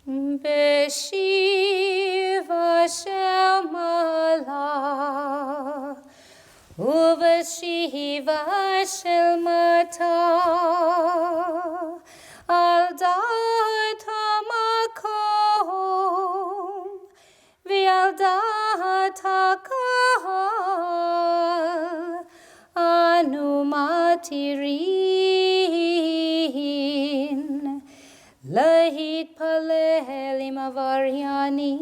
Beshiva shel malah Uveshiva shel mata Al dat hamakom V'al dat hakahal Anu matirin Lahit palel im avaryanim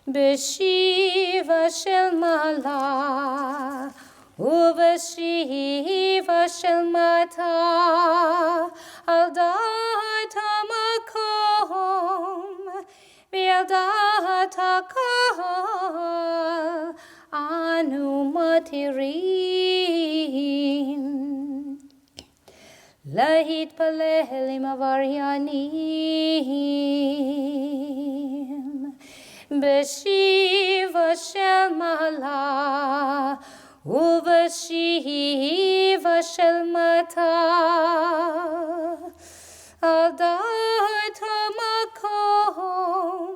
Beshiva shel malah Uveshiva shel mata Al dat hamakom V'al dat hakahal Anu matirin Lahit palel im avaryanim Beshiva shel malah Uveshiva shel mata Al dat hamakom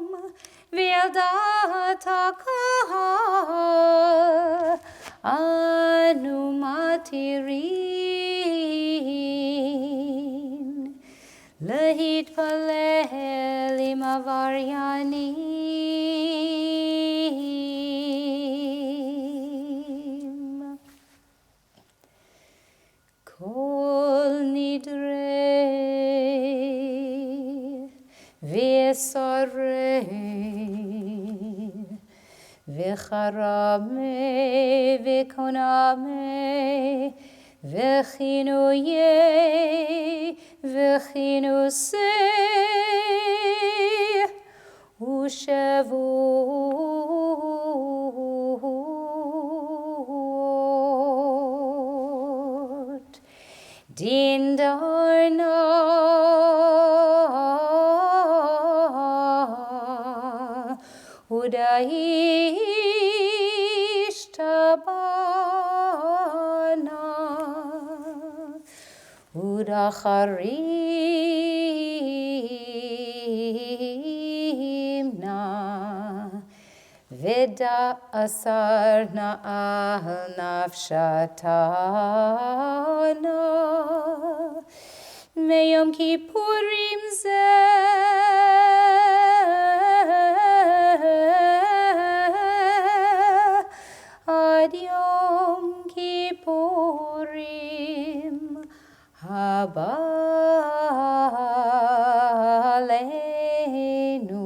V'al dat hakahal Anu matirin Lahit palel im avaryanim Kol Nidrei Service V'charame v'koname v'chinuye v'chinuseh u'shavut din darna Udaish tabana Udacharimna Veda asarna al nafshatana Meyom Kippurim Ad Yom Kippurim Haba Aleinu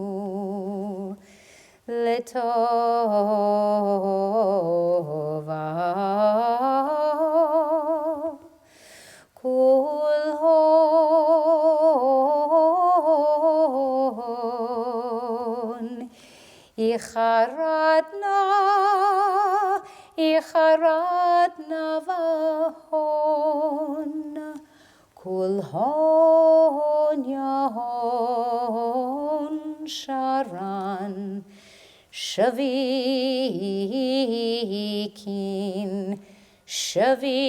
Letova Kol hon Icharatna vahon Kol hon yahon sharan Shavikin Shavitin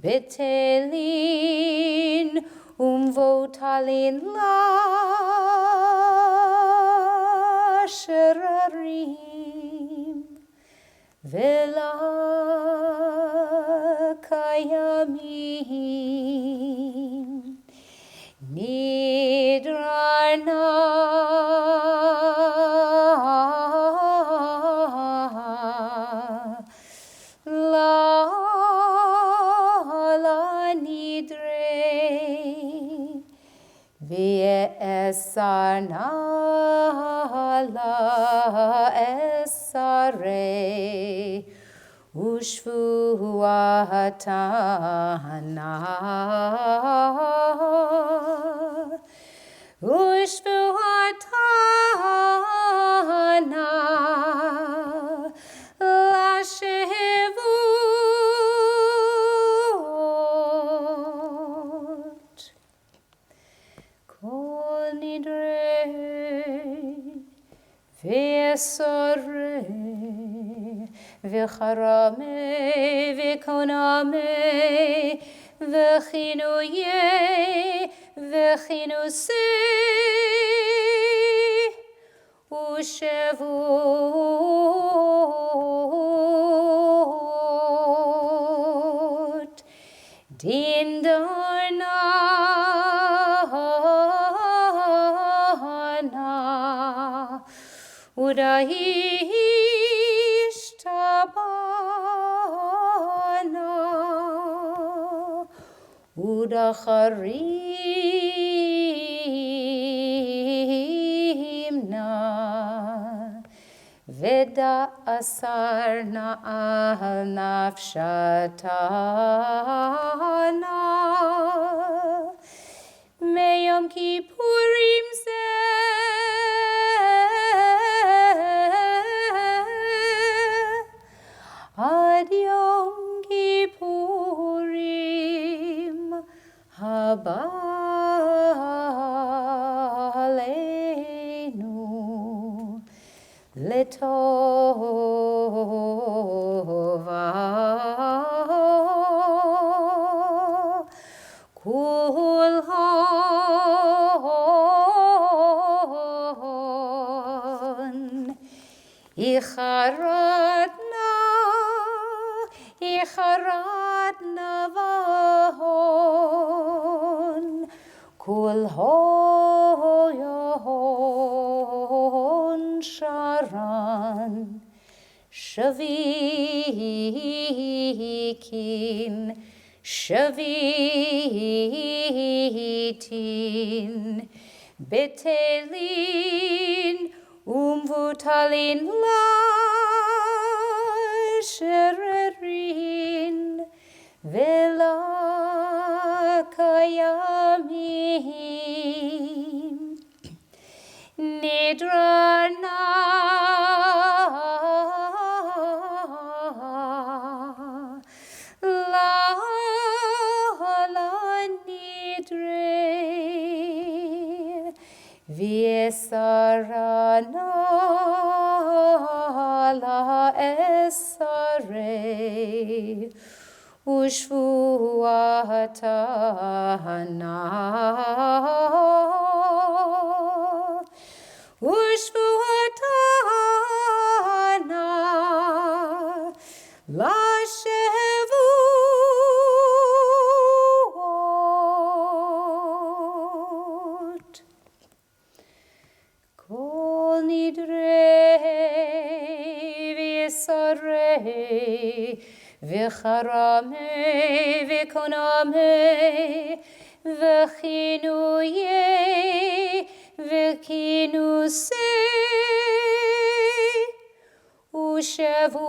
Betelin Votalin la sherarim Vela kayamim Nidrarna La Nidrei V'esarna la esarei Ushvuatana Ushvuatana Lashevut Kol Nidrei V'esarei וחרמי וקונמי וכינויי וכינוסי ושבות דין דרנה ודהישתבנה ודחרימנה ודאסרנה על נפשתנה מיום כיפורים זה עד יום כיפורים הבא עלינו לטובה כול הון איחרתנה והון כול הון שרן שוויקין שוויתין בטלין ומבוטלין לשררין ולקיימים נדרנה ויסרנה לאסרי ושבועתנה לשבועות Kol Nidrei Service וחרמי וקונמי וכינויי וכינוסי ושבות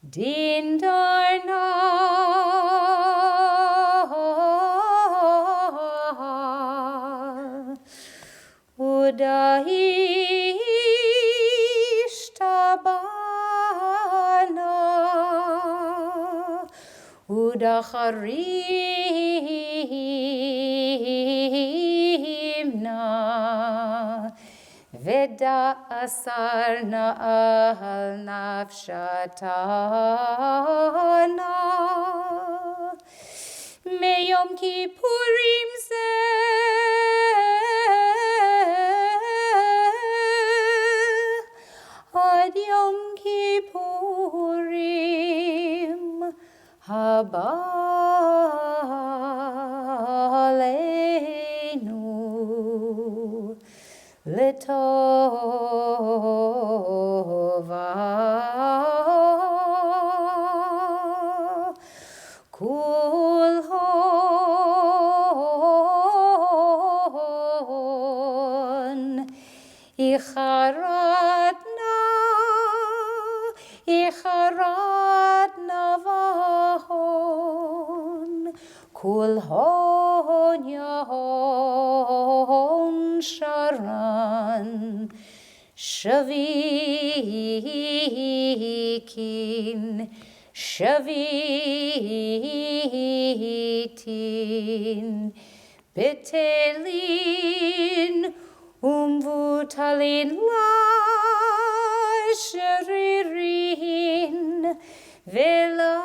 דין דרנה ודהישתבנה ודחרימנה ודאסרנה על נפשתנה מיום כיפורים זה עד יום כיפורים הבא עלינו לטובה כול הון איחרתנה והון כול הון יהון שרן שוויקין שוויתין betelin umvutalin la sheririn vela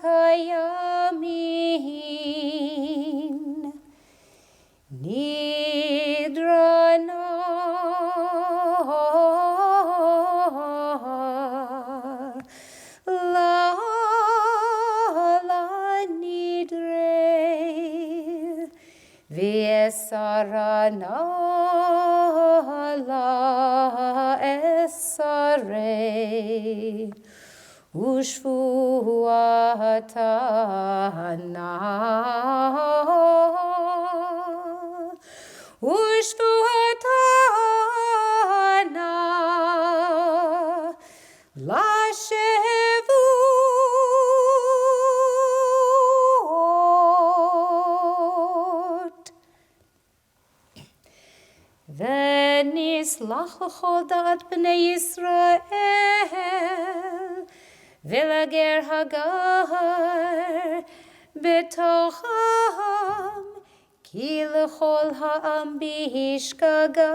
kayamin nidrana V'esarana la esarei ushvuatana la shevu V'nislach l'chol da'at b'nei Yisrael v'lager hagar b'tocham ki l'chol ha'am b'hishkaga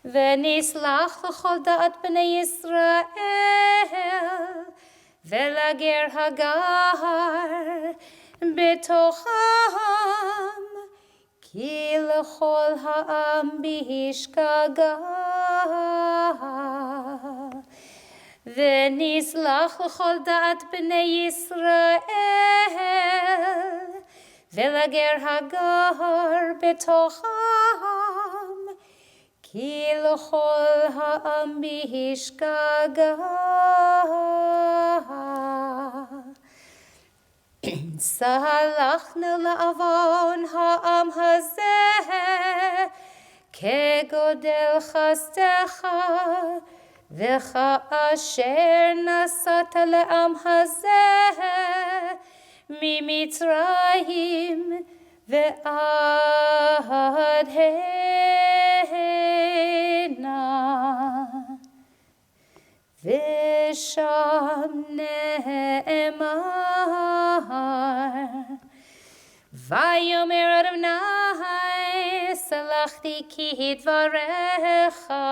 V'nislach l'chol da'at b'nei Yisrael v'lager hagar b'tocham Ki l'chol ha'am b'hishkaga V'nislach l'chol da'at b'nei Yisrael v'lager hagar b'tocham Ki l'chol ha'am b'hishkaga Salachna la'avon ha'am hazeh kegodel chastecha v'cha'asher nasata le'am hazeh mimitzrayim ve'ad hena v'sham ne'emar Vayomer Adonai salachti ki dvarecha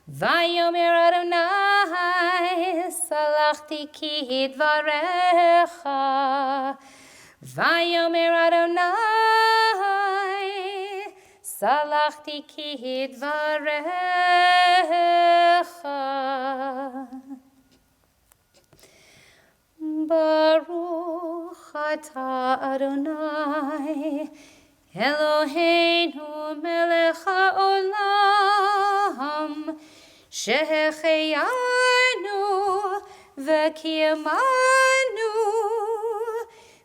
Vayomer Adonai salachti ki dvarecha Vayomer Adonai salachti ki dvarecha Baruch atah Adonai Eloheinu melech haolam shehecheyanu v'kiyamanu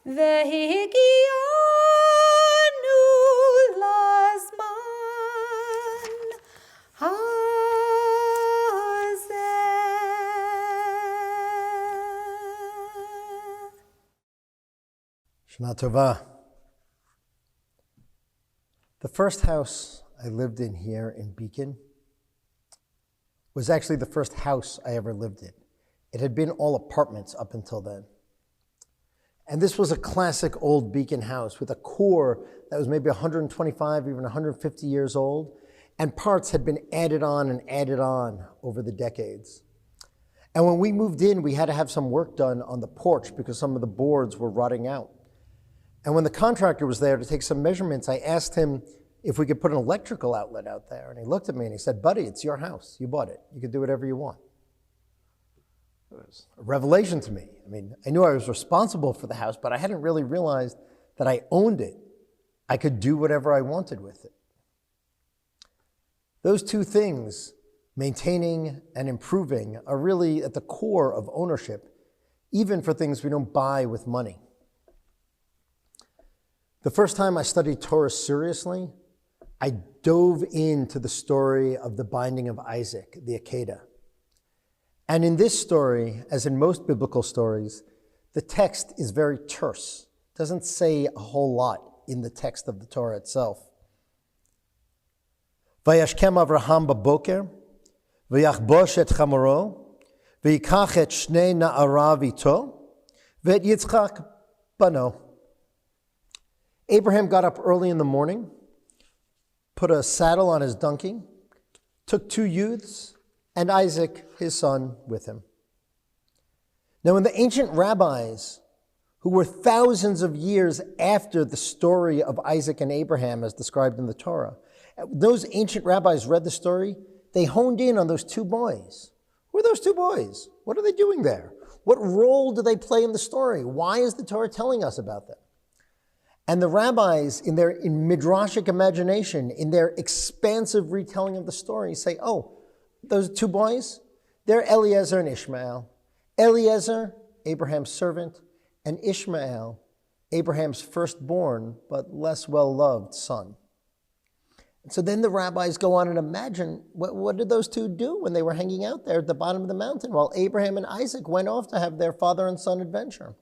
v'higianu lazman Shana Tova. The first house I lived in here in Beacon was actually the first house I ever lived in. It had been all apartments up until then. And this was a classic old Beacon house with a core that was maybe 125, even 150 years old, and parts had been added on over the decades. And when we moved in, we had to have some work done on the porch because some of the boards were rotting out. And when the contractor was there to take some measurements, I asked him if we could put an electrical outlet out there. And he looked at me and he said, "Buddy, it's your house. You bought it. You can do whatever you want." It was a revelation to me. I mean, I knew I was responsible for the house, but I hadn't really realized that I owned it. I could do whatever I wanted with it. Those two things, maintaining and improving, are really at the core of ownership, even for things we don't buy with money. The first time I studied Torah seriously, I dove into the story of the binding of Isaac, the Akedah. And in this story, as in most biblical stories, the text is very terse. It doesn't say a whole lot in the text of the Torah itself. Vayashkem Avraham baboker, vayachbosh et chamoro, vayikach et shnei na'arav ito, Vet Yitzchak bano. Abraham got up early in the morning, put a saddle on his donkey, took 2 youths, and Isaac, his son, with him. Now, when the ancient rabbis, who were thousands of years after the story of Isaac and Abraham as described in the Torah, those ancient rabbis read the story, they honed in on those 2 boys. Who are those 2 boys? What are they doing there? What role do they play in the story? Why is the Torah telling us about them? And the rabbis, in their midrashic imagination, in their expansive retelling of the story, say, oh, those 2 boys, they're Eliezer and Ishmael. Eliezer, Abraham's servant, and Ishmael, Abraham's firstborn, but less well-loved son. And so then the rabbis go on and imagine, what did those 2 do when they were hanging out there at the bottom of the mountain while Abraham and Isaac went off to have their father and son adventure?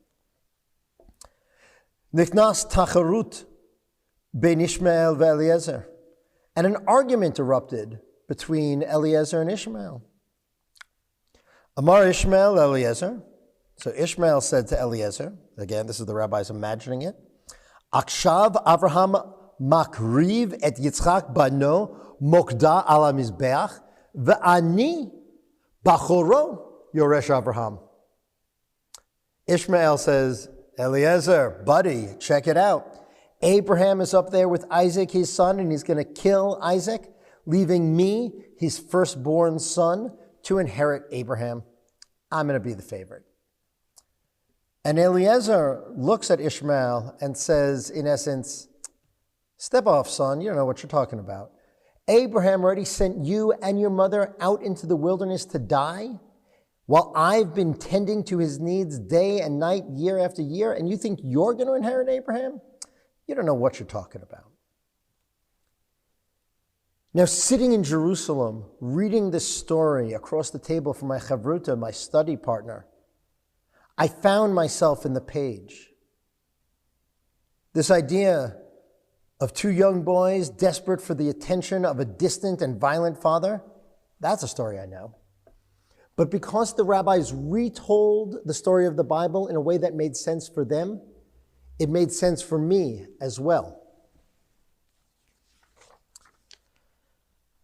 Nichnas tacharut ben Ishmael ve'Eliezer. And an argument erupted between Eliezer and Ishmael. Amar Ishmael Eliezer. So Ishmael said to Eliezer, again, this is the rabbis imagining it, Akshav Avraham makriv et Yitzchak bano mokda ala mizbeach ve'ani bachoro yoresh Avraham. Ishmael says, Eliezer, buddy, check it out. Abraham is up there with Isaac, his son, and he's going to kill Isaac, leaving me, his firstborn son, to inherit Abraham. I'm going to be the favorite. And Eliezer looks at Ishmael and says, in essence, step off, son. You don't know what you're talking about. Abraham already sent you and your mother out into the wilderness to die, while I've been tending to his needs day and night, year after year, and you think you're going to inherit Abraham? You don't know what you're talking about. Now, sitting in Jerusalem, reading this story across the table from my chavruta, my study partner, I found myself in the page. This idea of 2 young boys desperate for the attention of a distant and violent father, that's a story I know. But because the rabbis retold the story of the Bible in a way that made sense for them, it made sense for me as well.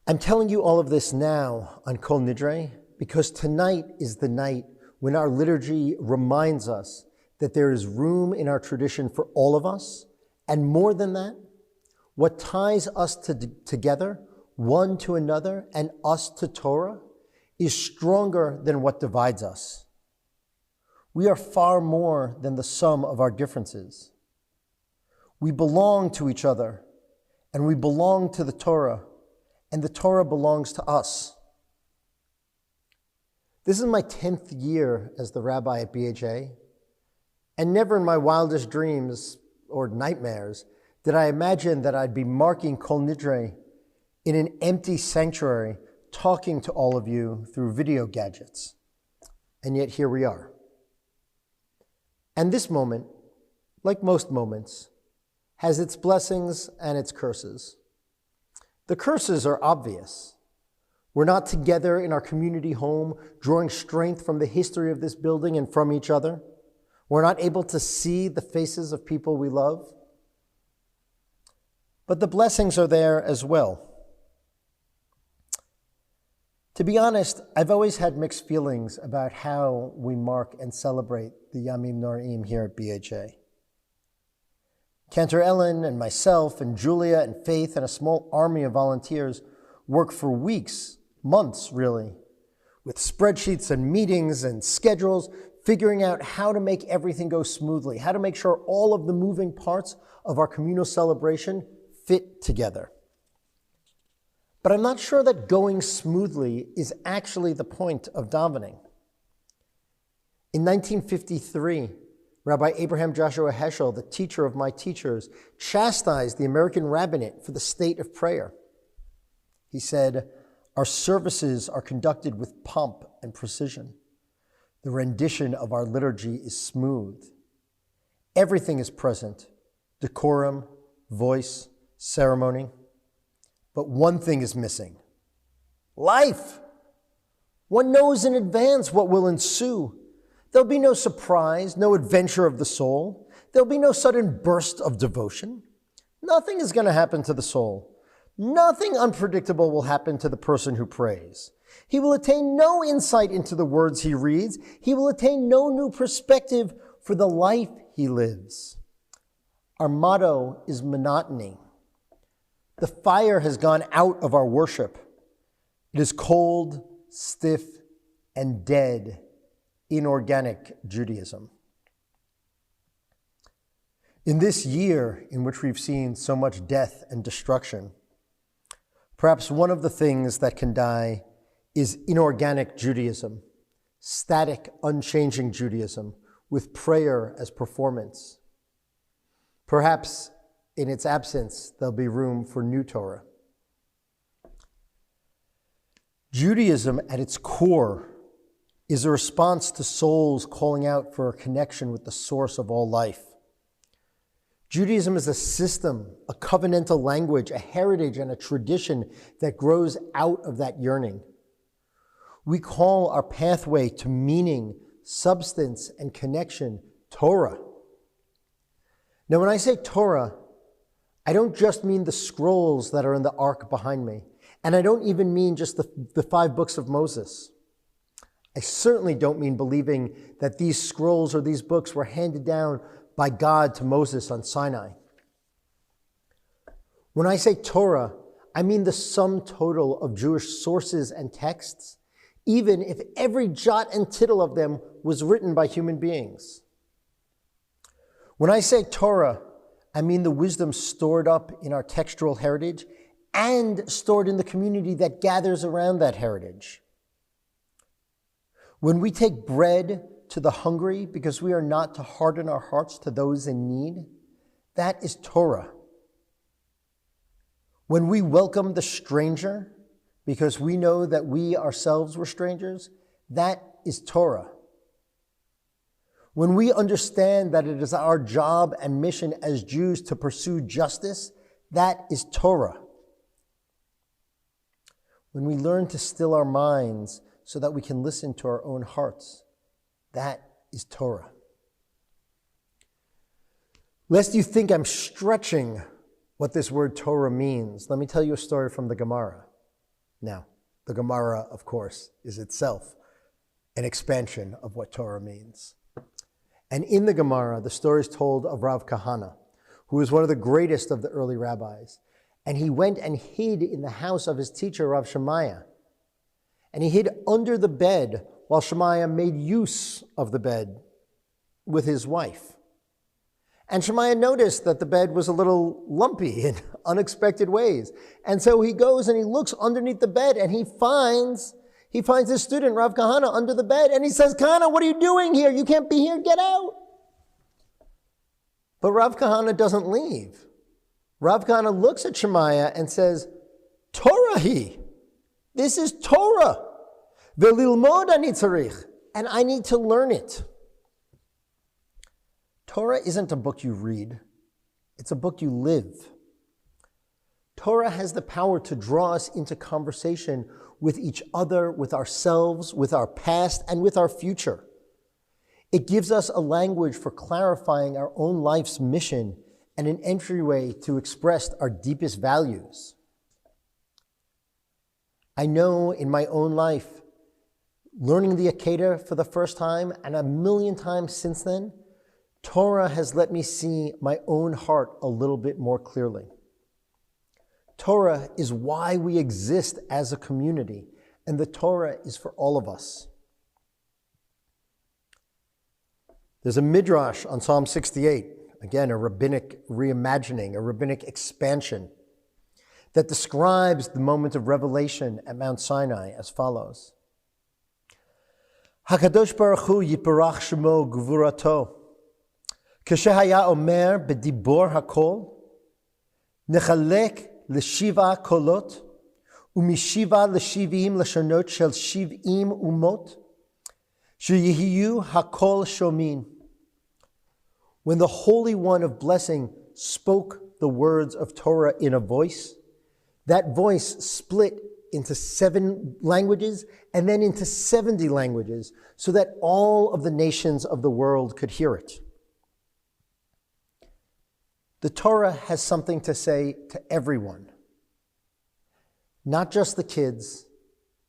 I'm telling you all of this now on Kol Nidrei because tonight is the night when our liturgy reminds us that there is room in our tradition for all of us, and more than that, what ties us together, one to another, and us to Torah, is stronger than what divides us. We are far more than the sum of our differences. We belong to each other, and we belong to the Torah, and the Torah belongs to us. This is my 10th year as the rabbi at BHA, and never in my wildest dreams or nightmares did I imagine that I'd be marking Kol Nidrei in an empty sanctuary, talking to all of you through video gadgets. And yet here we are. And this moment, like most moments, has its blessings and its curses. The curses are obvious. We're not together in our community home, drawing strength from the history of this building and from each other. We're not able to see the faces of people we love. But the blessings are there as well. To be honest, I've always had mixed feelings about how we mark and celebrate the Yamim Noraim here at BHA. Cantor Ellen and myself and Julia and Faith and a small army of volunteers work for weeks, months really, with spreadsheets and meetings and schedules, figuring out how to make everything go smoothly, how to make sure all of the moving parts of our communal celebration fit together. But I'm not sure that going smoothly is actually the point of davening. In 1953, Rabbi Abraham Joshua Heschel, the teacher of my teachers, chastised the American rabbinate for the state of prayer. He said, "Our services are conducted with pomp and precision. The rendition of our liturgy is smooth. Everything is present: decorum, voice, ceremony. But one thing is missing: life. One knows in advance what will ensue. There'll be no surprise, no adventure of the soul. There'll be no sudden burst of devotion. Nothing is going to happen to the soul. Nothing unpredictable will happen to the person who prays. He will attain no insight into the words he reads. He will attain no new perspective for the life he lives. Our motto is monotony. The fire has gone out of our worship. It is cold, stiff, and dead, inorganic Judaism. In this year in which we've seen so much death and destruction, perhaps one of the things that can die is inorganic Judaism, static, unchanging Judaism, with prayer as performance. Perhaps in its absence, there'll be room for new Torah. Judaism at its core is a response to souls calling out for a connection with the source of all life. Judaism is a system, a covenantal language, a heritage, and a tradition that grows out of that yearning. We call our pathway to meaning, substance, and connection Torah. Now, when I say Torah, I don't just mean the scrolls that are in the ark behind me, and I don't even mean just the 5 books of Moses. I certainly don't mean believing that these scrolls or these books were handed down by God to Moses on Sinai. When I say Torah, I mean the sum total of Jewish sources and texts, even if every jot and tittle of them was written by human beings. When I say Torah, I mean the wisdom stored up in our textual heritage and stored in the community that gathers around that heritage. When we take bread to the hungry because we are not to harden our hearts to those in need, that is Torah. When we welcome the stranger because we know that we ourselves were strangers, that is Torah. When we understand that it is our job and mission as Jews to pursue justice, that is Torah. When we learn to still our minds so that we can listen to our own hearts, that is Torah. Lest you think I'm stretching what this word Torah means, let me tell you a story from the Gemara. Now, the Gemara, of course, is itself an expansion of what Torah means. And in the Gemara, the story is told of Rav Kahana, who was one of the greatest of the early rabbis. And he went and hid in the house of his teacher, Rav Shemaiah. And he hid under the bed while Shemaiah made use of the bed with his wife. And Shemaiah noticed that the bed was a little lumpy in unexpected ways. And so he goes and he looks underneath the bed and he finds his student, Rav Kahana, under the bed. And he says, Kahana, what are you doing here? You can't be here. Get out. But Rav Kahana doesn't leave. Rav Kahana looks at Shemaiah and says, Torah hi. This is Torah. Velilmod ani tzarich. And I need to learn it. Torah isn't a book you read. It's a book you live. Torah has the power to draw us into conversation with each other, with ourselves, with our past, and with our future. It gives us a language for clarifying our own life's mission and an entryway to express our deepest values. I know in my own life, learning the Akedah for the first time and 1,000,000 times since then, Torah has let me see my own heart a little bit more clearly. Torah is why we exist as a community, and the Torah is for all of us. There's a midrash on Psalm 68, again, a rabbinic reimagining, a rabbinic expansion, that describes the moment of revelation at Mount Sinai as follows. HaKadosh Baruch Hu yiparach shemo gvurato, כשהיה אומר בדיבור הכל, נחלק לשבעה קולות, ומשבעה ל70 לשונות של 70 אומות, שיהיו הקול שומעים. When the Holy One of Blessing spoke the words of Torah in a voice, that voice split into 7 languages and then into 70 languages so that all of the nations of the world could hear it. The Torah has something to say to everyone, not just the kids,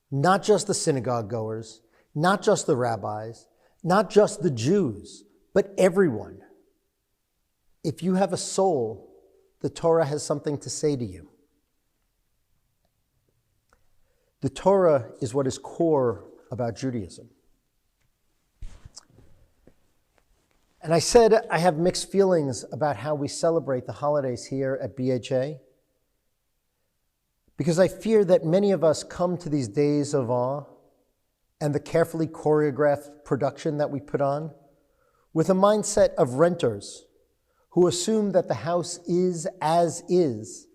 not just the synagogue goers, not just the rabbis, not just the Jews, but everyone. If you have a soul, the Torah has something to say to you. The Torah is what is core about Judaism. And I said I have mixed feelings about how we celebrate the holidays here at BHA, because I fear that many of us come to these days of awe and the carefully choreographed production that we put on with a mindset of renters who assume that the house is as is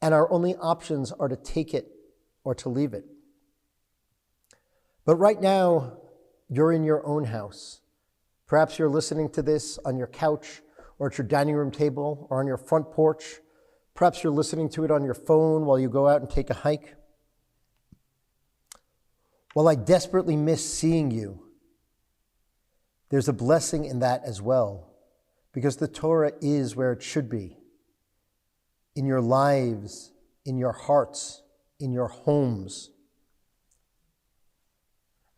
and our only options are to take it or to leave it. But right now, you're in your own house. Perhaps you're listening to this on your couch or at your dining room table or on your front porch. Perhaps you're listening to it on your phone while you go out and take a hike. While I desperately miss seeing you, there's a blessing in that as well, because the Torah is where it should be, in your lives, in your hearts, in your homes.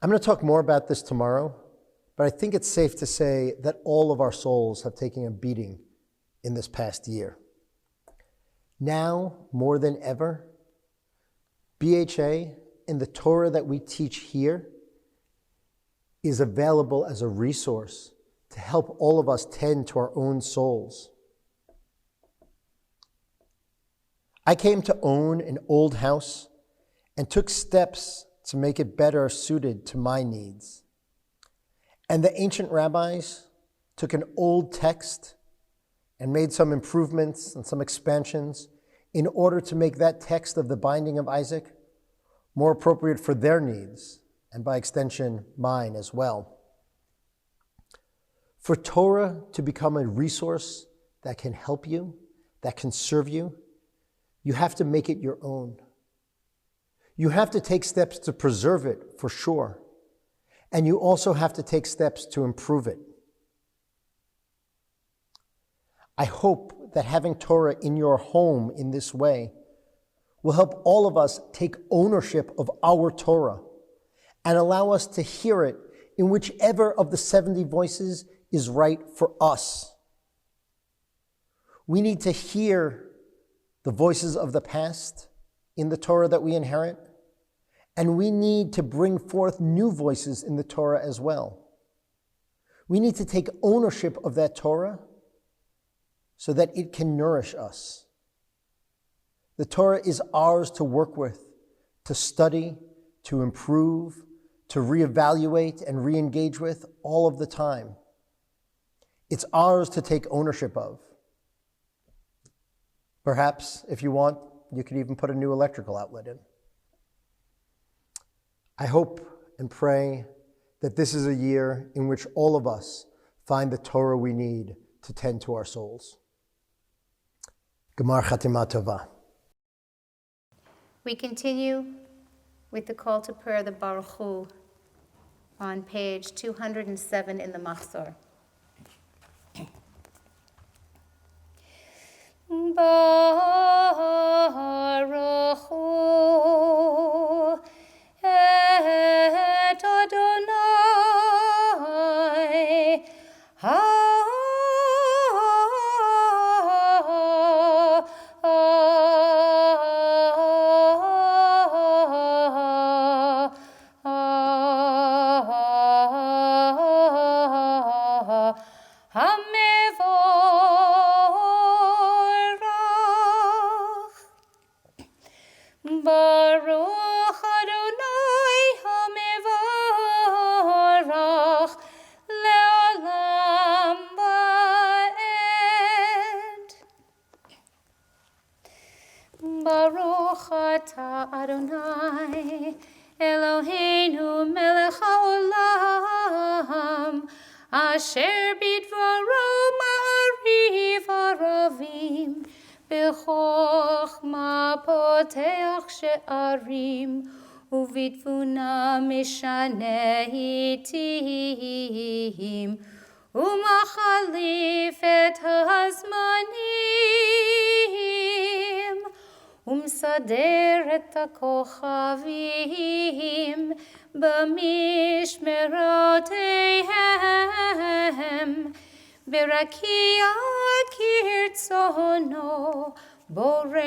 I'm going to talk more about this tomorrow, but I think it's safe to say that all of our souls have taken a beating in this past year. Now, more than ever, BHA and the Torah that we teach here is available as a resource to help all of us tend to our own souls. I came to own an old house and took steps to make it better suited to my needs. And the ancient rabbis took an old text and made some improvements and some expansions in order to make that text of the binding of Isaac more appropriate for their needs, and by extension, mine as well. For Torah to become a resource that can help you, that can serve you, you have to make it your own. You have to take steps to preserve it, for sure. And you also have to take steps to improve it. I hope that having Torah in your home in this way will help all of us take ownership of our Torah and allow us to hear it in whichever of the 70 voices is right for us. We need to hear the voices of the past in the Torah that we inherit, and we need to bring forth new voices in the Torah as well. We need to take ownership of that Torah so that it can nourish us. The Torah is ours to work with, to study, to improve, to reevaluate and re-engage with all of the time. It's ours to take ownership of. Perhaps, if you want, you could even put a new electrical outlet in. I hope and pray that this is a year in which all of us find the Torah we need to tend to our souls. Gemar Chatima Tova. We continue with the call to prayer, the Baruch Hu, on page 207 in the Machzor. Baruch Hu et Adonai Baruch Adonai HaMevorach Le'olam Va'ed. Baruch Ata Adonai Eloheinu Melech HaOlam Asher Bidvaro Ma'ariv Aravim B'chol בחוכמה פותח שערים, ובתבונה משנה עתים, ומחליף את הזמנים, ומסדר את הכוכבים במשמרותיהם, ברקיע כרצונו, בורא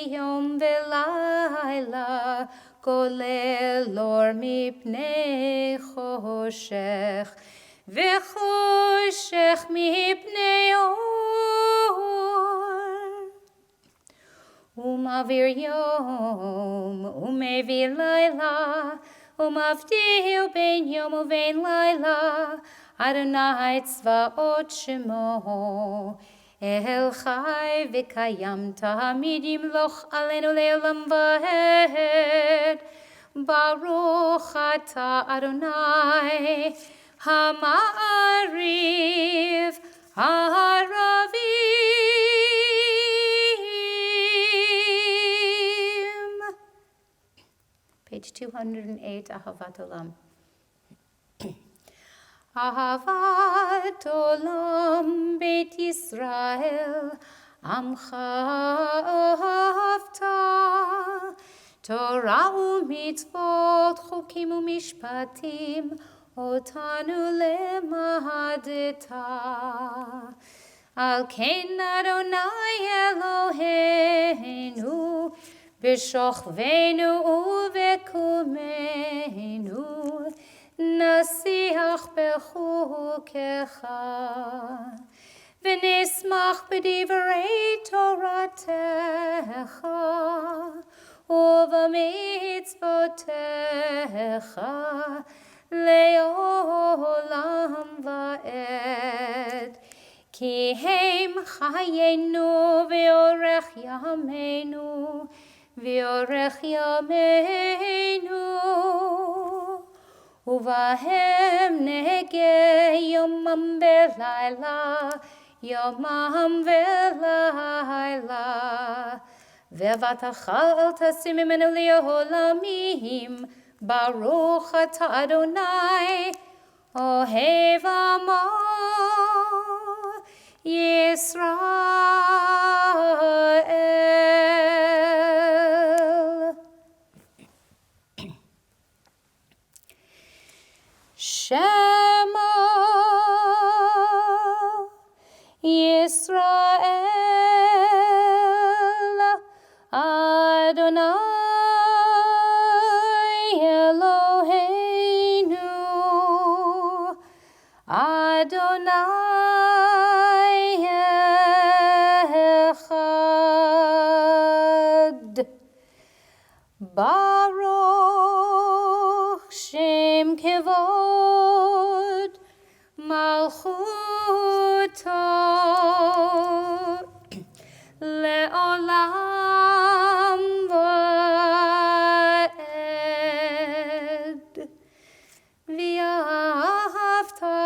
יום ולילה, גולל אור מפני חושך, וחושך מפני אור. ומעביר יום ומביא לילה, ומבדיל בין יום ובין לילה, אדוני צבאות שמו. אל חי וקיים תמיד ימלוך עלינו לעולם ועד. ברוך אתה אדוני המעריב הערבים. Page 208, אהבת עולם. אהבת עולם בית ישראל, עמך אהבת, תורה ומצוות, חוקים ומשפטים, אותנו למדת. על כן אדוני אלוהינו, בשוכבנו ובקומנו, נשיח בחוקיך, ונשמח בדברי תורתך, ובמצוותיך לעולם ועד. כי הם חיינו ואורך ימינו, ואורך ימינו, ובהם נהגה יומם ולילה, יומם ולילה. ובטחל תשים ממנו לעולמים, ברוך אתה אדוני, אוהב עמו ישראל. Shema Yisrael, Adonai Eloheinu, Adonai Echad. Baruch Shem Kevod Malchuto Le'olam Va'ed. V'ahavta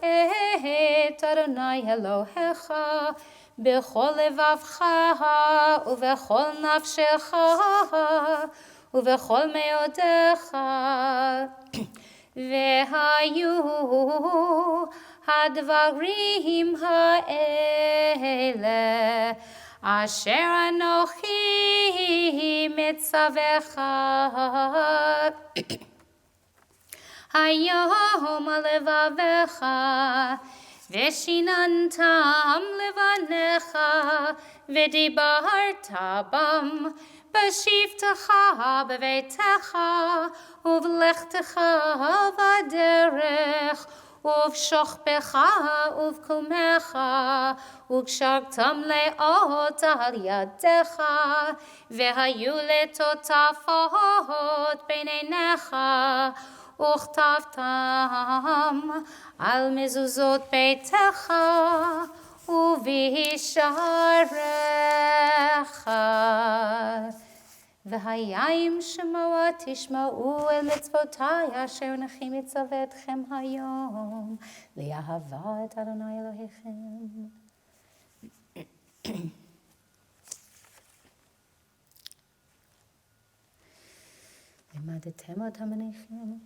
et Adonai Elohecha b'chol levavcha u'v'chol nafshecha u'v'chol meodecha. V'hayu hadvarim ha'ele asher anochi mitzavecha hayom levavecha v'shinantam levanecha v'dibarta bam b'shivtecha b'veitecha uv'lechtecha v'derech uv'shochbecha uv'kumecha ug'shartam le'ot al yadecha v'hayu letotafot b'neinecha וכתבתם על מזוזות ביתך ובשעריך. והיה אם שמוע תשמעו אל מצוותי אשר אנכי מצווה אתכם היום, לאהבת אדוני אלוהיכם. עמדתם עוד המניחים.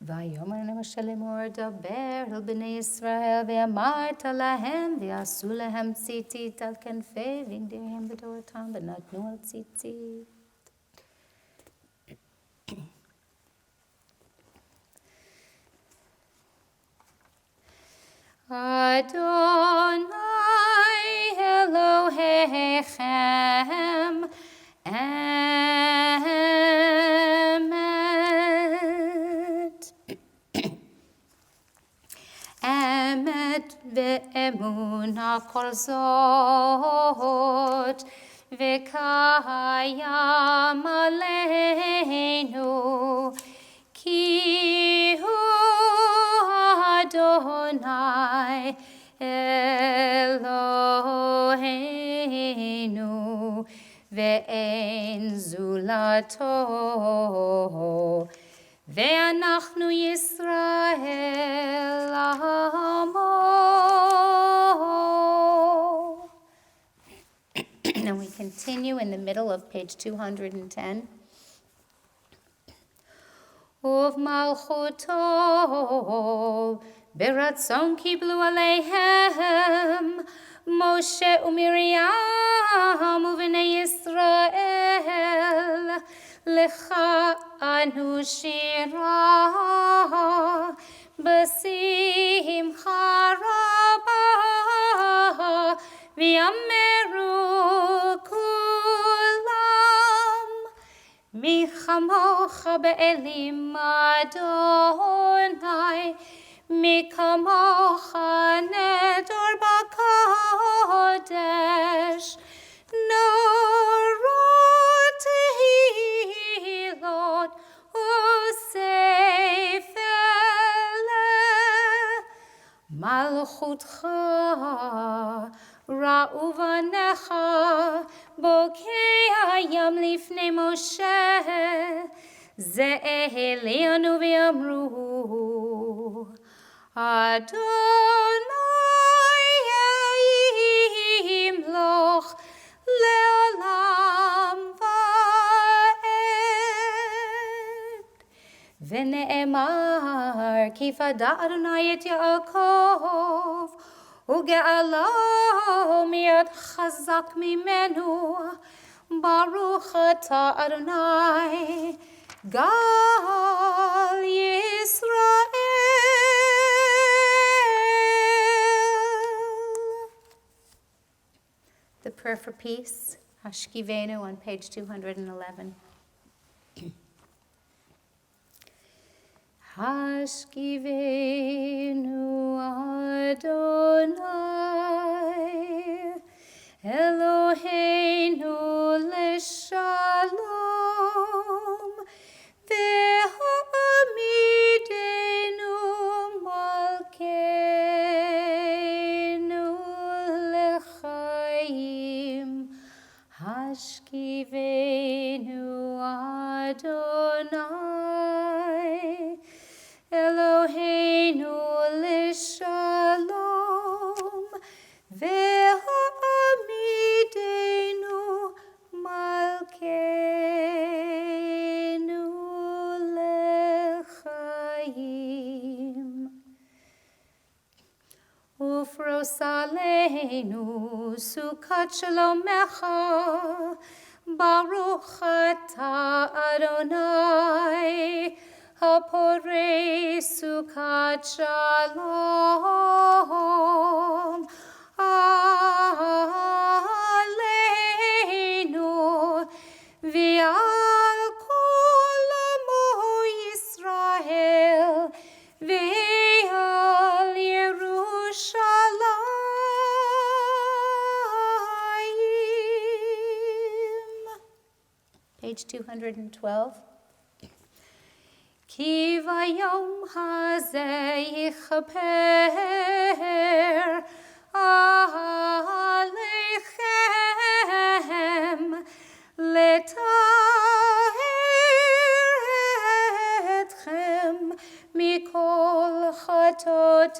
ויאמר למשה לאמור דבר אל בני ישראל ואמרת להם ועשו להם ציצית על כנפי בגדיהם בדורתם ונתנו על ציצית. אדוני אלוהיכם אמת ואמונה כל זאת וקיים עלינו כי הוא אדוני אלוהינו ואין זולתו ואנחנו ישראל עמו. And we continue in the middle of page 210. ובמלכותו ברצון קיבלו עליהם משה ומרים ובני ישראל לכנו שירה בשמחה רבה ויאמרו כולם מי כמוך באלים אדוני מי כמוך נדר בקודש נורות תהילות וספלה מלכותך ראו בניך בוקע ים לפני משה זה העלינו ואמרו אדוני ימלוך לעולם ועד ונאמר כי פדה אדוני את יעקב וגאלו מיד חזק ממנו ברוך אתה אדוני גל ישראל. The prayer for peace, Hashkivenu on page 211. Hashkivenu Adonai Eloheinu leshalom ve'hamidenu malkeinu lechaim Hashkivenu Adonai Eloheinu leshalom ve'hamidenu malkeinu lechaim ufros aleinu sukat shalomecha baruch ata Adonai Haporei sukat shalom aleinu v'al kol amo Yisrael v'al Yerushalayim. Page 212. כי ביום הזה יכפר עליכם לטהר אתכם מכל חטאותיכם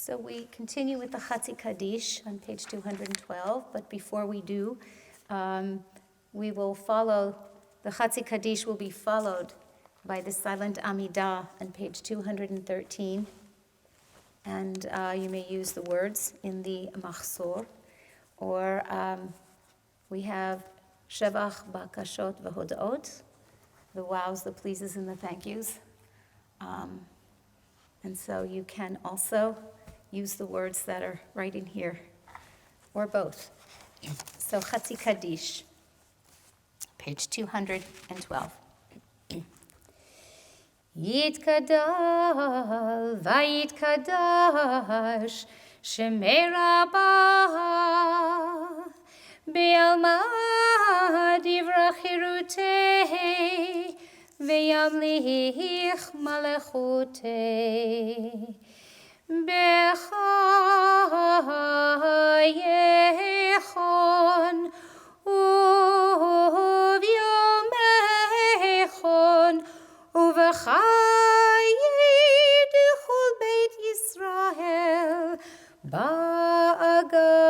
So we continue with the Chatzi Kaddish on page 212, but before we do, we will follow, the Chatzi Kaddish will be followed by the silent Amidah on page 213, and you may use the words in the Machzor, or we have Shevach, Bakashot, V'Hodaot, the wows, the pleases, and the thank yous. And so you can also use the words that are right in here, or both. So Chatzi Kaddish, page 212. Yitkadal vayitkadash Shemei Rabbah Be'alma divra chirutei Ve'yamlich malachutei B'chayechon uvyomechon Uv'chayid chol Beit Yisrael ba'agala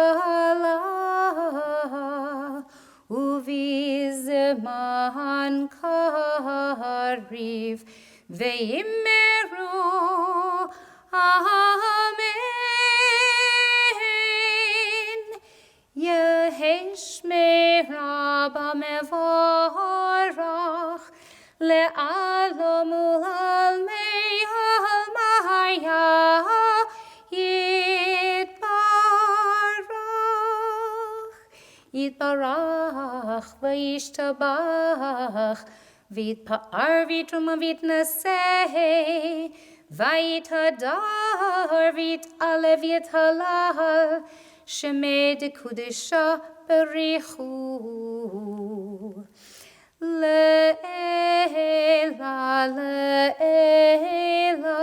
Uvizman kariv ve'yimeru amen Yehesh Rabba mevorach le'alom u'almei almaya Yitbarach v'yishtabach v'yitpa'ar v'yitruma v'yitnaseh v'yithadar v'yit'ale v'yithalal shemei dekudesha berichu le'ela le'ela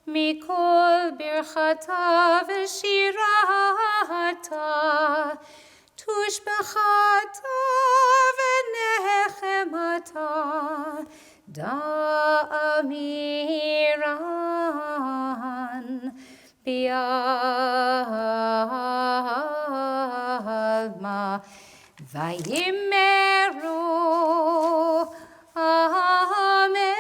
mikol birchata v'shirata Tushbechata v'nechemata da'amiran bi'alma v'yimeru amen.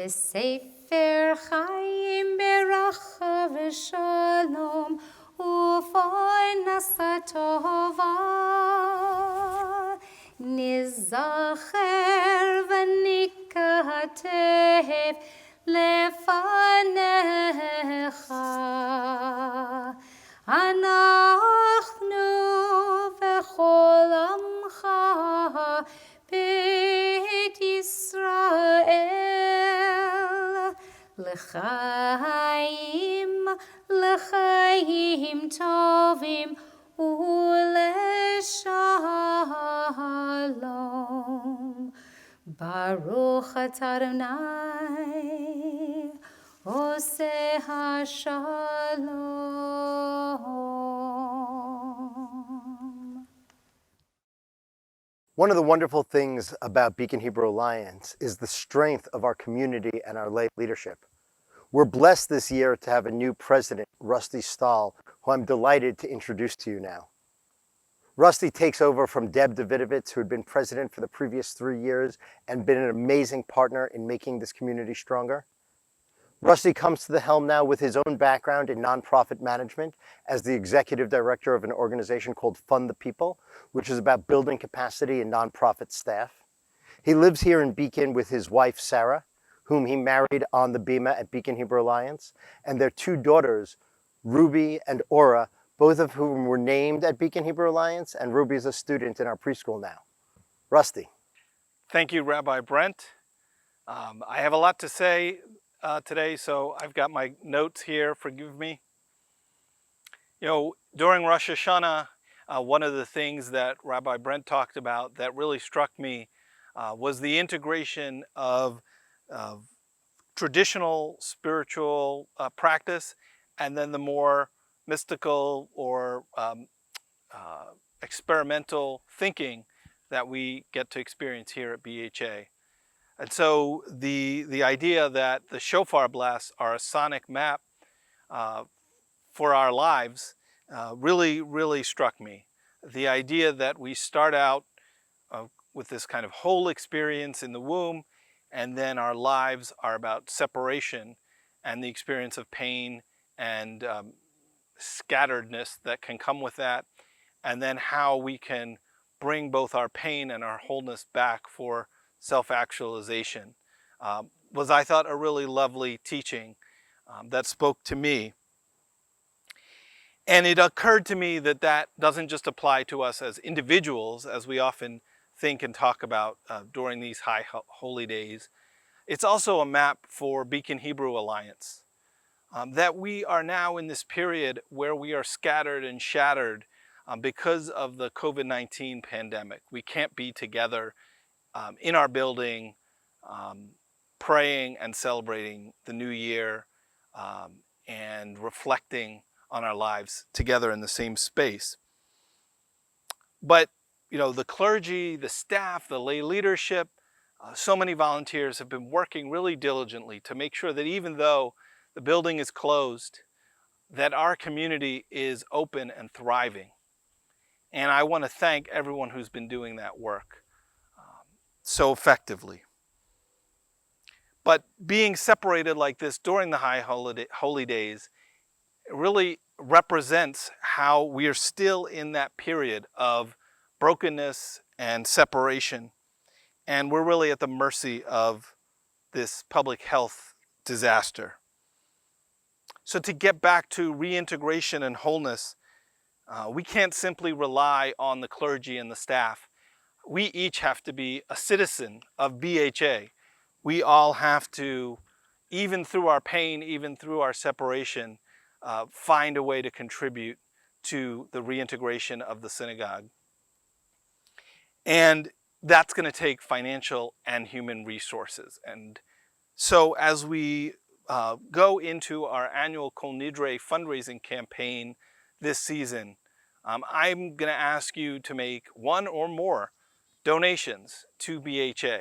בספר חיים ברכה ושלום ופרנסה טובה. נזכר ונכתב לפניך. אנחנו וכל עמך בית ישראל, לחיים טובים ולשלום. ברוך אתה אדוני עושה השלום. One of the wonderful things about Beacon Hebrew Alliance is the strength of our community and our lay leadership. We're blessed this year to have a new president, Rusty Stahl, who I'm delighted to introduce to you now. Rusty takes over from Deb Davidovitz, who had been president for the previous 3 years and been an amazing partner in making this community stronger. Rusty comes to the helm now with his own background in nonprofit management as the executive director of an organization called Fund the People, which is about building capacity in nonprofit staff. He lives here in Beacon with his wife, Sarah, whom he married on the Bima at Beacon Hebrew Alliance, and their 2 daughters, Ruby and Aura, both of whom were named at Beacon Hebrew Alliance, and Ruby is a student in our preschool now. Rusty. Thank you, Rabbi Brent. I have a lot to say today, so I've got my notes here, forgive me. You know, during Rosh Hashanah, one of the things that Rabbi Brent talked about that really struck me was the integration of traditional spiritual practice and then the more mystical or experimental thinking that we get to experience here at BHA. And so the idea that the shofar blasts are a sonic map for our lives really struck me. The idea that we start out with this kind of whole experience in the womb, and then our lives are about separation and the experience of pain and scatteredness that can come with that, and then how we can bring both our pain and our wholeness back for self-actualization was, I thought, a really lovely teaching that spoke to me. And it occurred to me that that doesn't just apply to us as individuals, as we often think and talk about during these high holy days. It's also a map for Beacon Hebrew Alliance, that we are now in this period where we are scattered and shattered because of the COVID-19 pandemic. We can't be together in our building, praying and celebrating the new year and reflecting on our lives together in the same space. But, you know, the clergy, the staff, the lay leadership, so many volunteers have been working really diligently to make sure that even though the building is closed, that our community is open and thriving. And I want to thank everyone who's been doing that work so effectively. But being separated like this during the high holy days really represents how we are still in that period of brokenness and separation. And we're really at the mercy of this public health disaster. So to get back to reintegration and wholeness, we can't simply rely on the clergy and the staff. We each have to be a citizen of BHA. We all have to, even through our pain, even through our separation, find a way to contribute to the reintegration of the synagogue. And that's going to take financial and human resources. And so as we go into our annual Kol Nidrei fundraising campaign this season, I'm going to ask you to make one or more donations to BHA.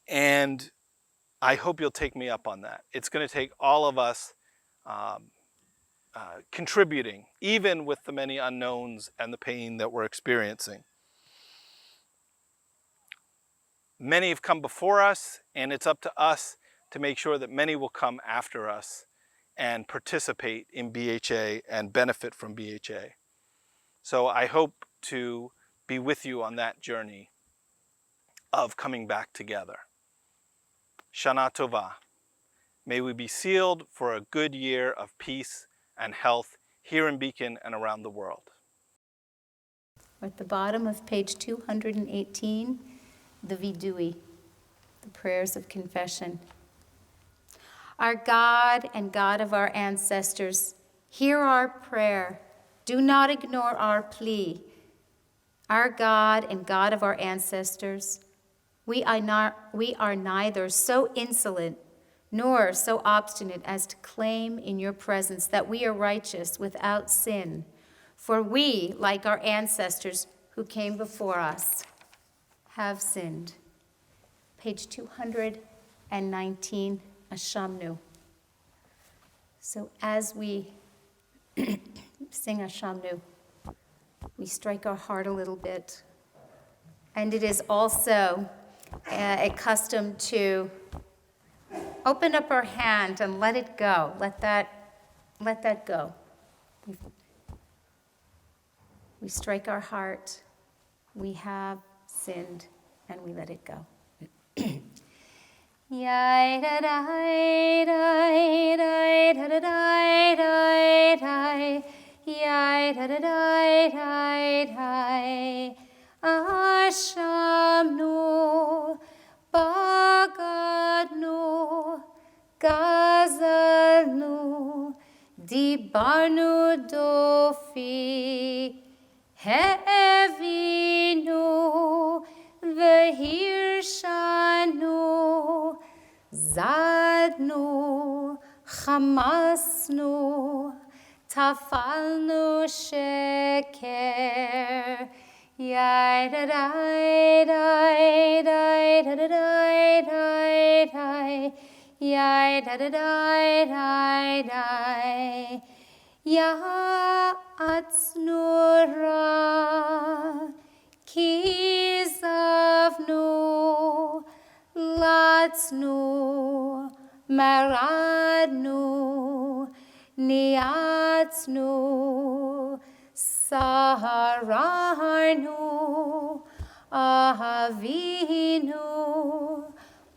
And I hope you'll take me up on that. It's going to take all of us contributing, even with the many unknowns and the pain that we're experiencing. Many have come before us, and it's up to us to make sure that many will come after us and participate in BHA and benefit from BHA. So I hope to be with you on that journey of coming back together. Shana Tova. May we be sealed for a good year of peace and health here in Beacon and around the world. At the bottom of page 218, the Vidui, the prayers of confession. Our God and God of our ancestors, hear our prayer. Do not ignore our plea. Our God and God of our ancestors, we are neither so insolent nor so obstinate as to claim in your presence that we are righteous without sin. For we, like our ancestors who came before us, have sinned. Page 219, Ashamnu. So as we sing Ashamnu, we strike our heart a little bit. And it is also a custom to open up our hand and let it go. Let that go. We strike our heart. We have sinned, and we let it go. Yai da dai dai dai da da dai dai dai. Yai da da dai dai dai. Ashamnu bagadnu gazalnu dibarnu dofi hevinu vehirshanu zadnu chamasnu tafalnu sheker. Yai da dai dai dai da da dai dai dai. Yai da da dai dai dai. Ya atznu kizavnu latznu maradnu niatznu sahararnu ahavinu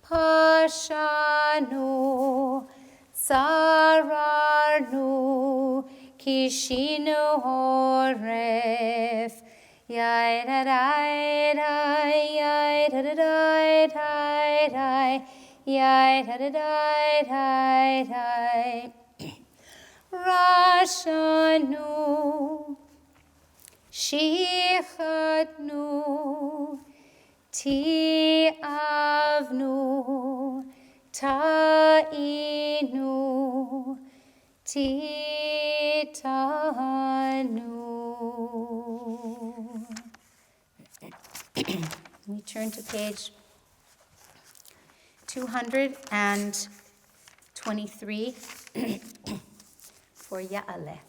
pashanu tsararnu kishinu horef. Yai da dai dai, yai da da dai dai dai, yai da da dai dai dai. Rashanu, Shichatnu, Ti'avnu, Ta'inu, Titanu. We turn to page 223 for Ya'aleh.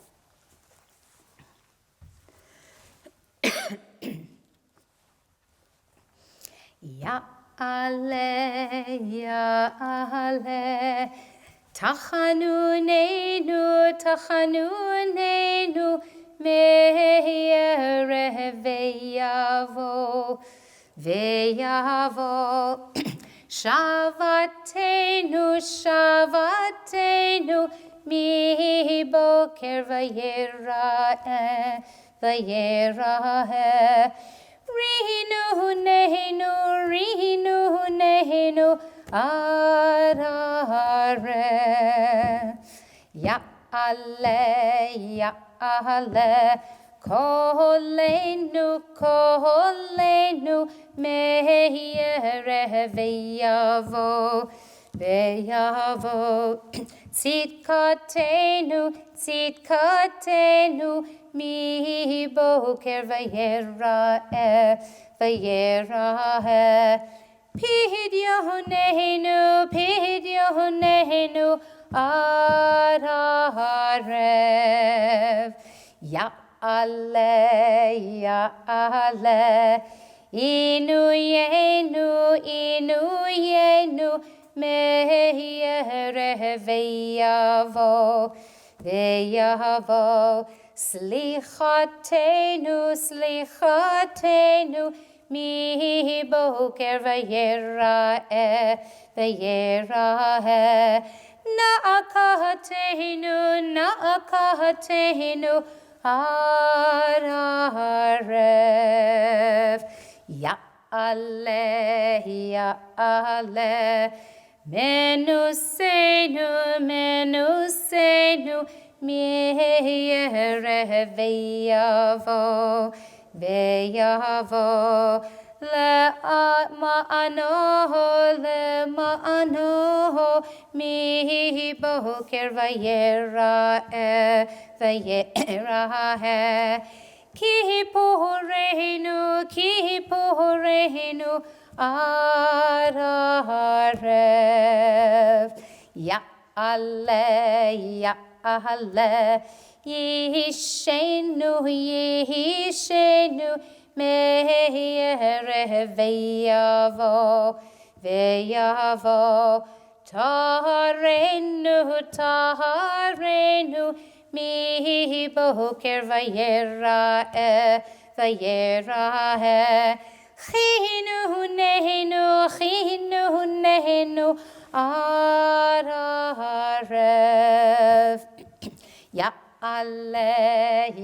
Ya'aleh, Ya'aleh, Tachanunenu, Tachanunenu, Me'ereh ve'yavo, ve'yavo, Shavatenu, Shavatenu, Mi boker vayerah, vayerah. Rihinu nehinu, rihinu nehinu, arare. Ya'aleh, Ya'aleh, kolenu, kolenu, me'ereh ve'yavo, ve'yavo. Tzidkatenu, tzidkatenu, mi boker vayerah, vayerah. Pidyoneinu, pidyoneinu, ararev. Ya'aleh, Ya'aleh, Inuyenu, me'yereh ve'yavo, slichatenu, mi boker v'yerah, na'akatenu, hararev, Ya'aleh, menusenu, me'yereh ve'yavo, le'ma'anoho, mi boker v'yerah, Kippurenu, ararev, Ya'aleh, yishenu, me'yereh ve'yavo, tarenu, mi boker v'yerah, chinuneinu, ararev, Ya'aleh,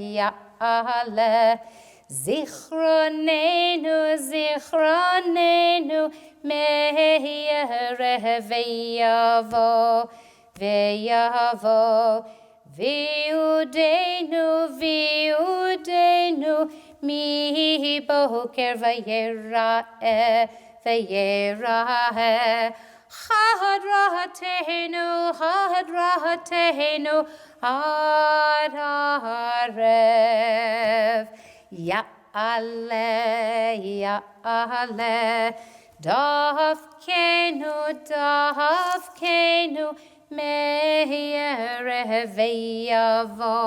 zichronenu, me'yereh ve'yavo, viudenu, mi boker v'yerah, Hadratenu, hararev, Ya'aleh, dafkenu, me'yereh ve'yavo,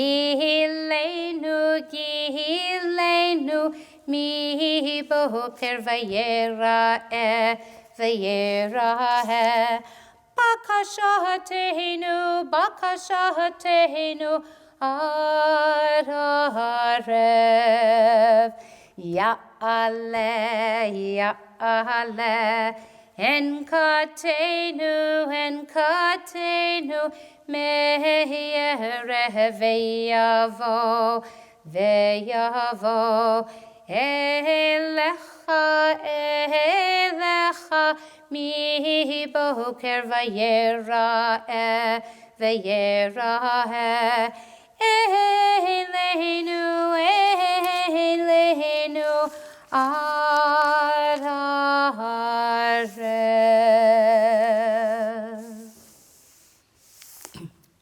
gilenu, mi boker v'yerah, bakashatenu, ararev, Ya'aleh, enkatenu, me'yereh ve'yavo, elecha, mi boker v'yerah, Eleinu, ararev.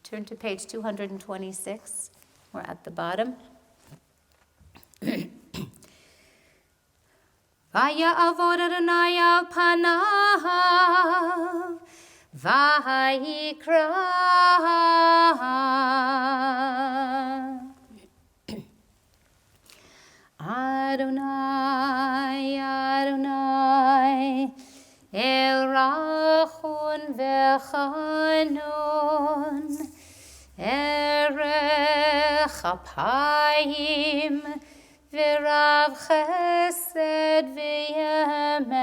Turn to page 226. We're at the bottom. Vaya'avod Adonai al panav, vayikra. Adonai, El Rachon v'Chanun, Erech Apayim, V'Rav Chesed v'Yemet,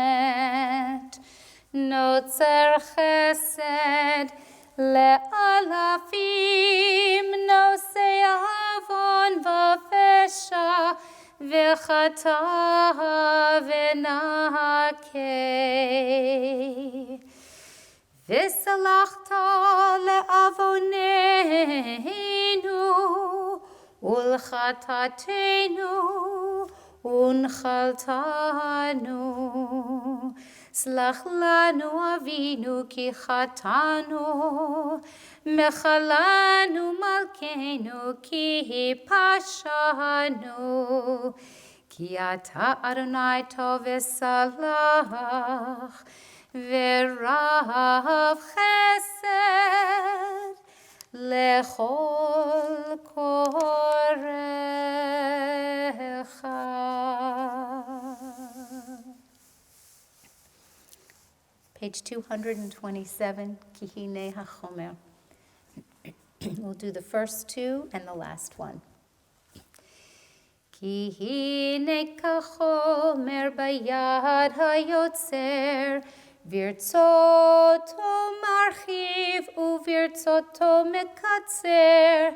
Notzer Chesed le'alafim, Nosei Avon v'Pesha, V'chata v'nakei, V'salachta le'avoneinu, Ulchatatenu, Unchaltanu, Slach lanu avinu ki chatanu, Mechalanu malkeinu ki pashanu, Ki ata Adonai tov v'salach, V'rav chesed lechol koreh. page 227, Ki Hine HaChomer. We'll do the first two and the last one. Ki hine kachomer bayad hayotzer, virtzoto marchiv uvirtzoto mekatzer,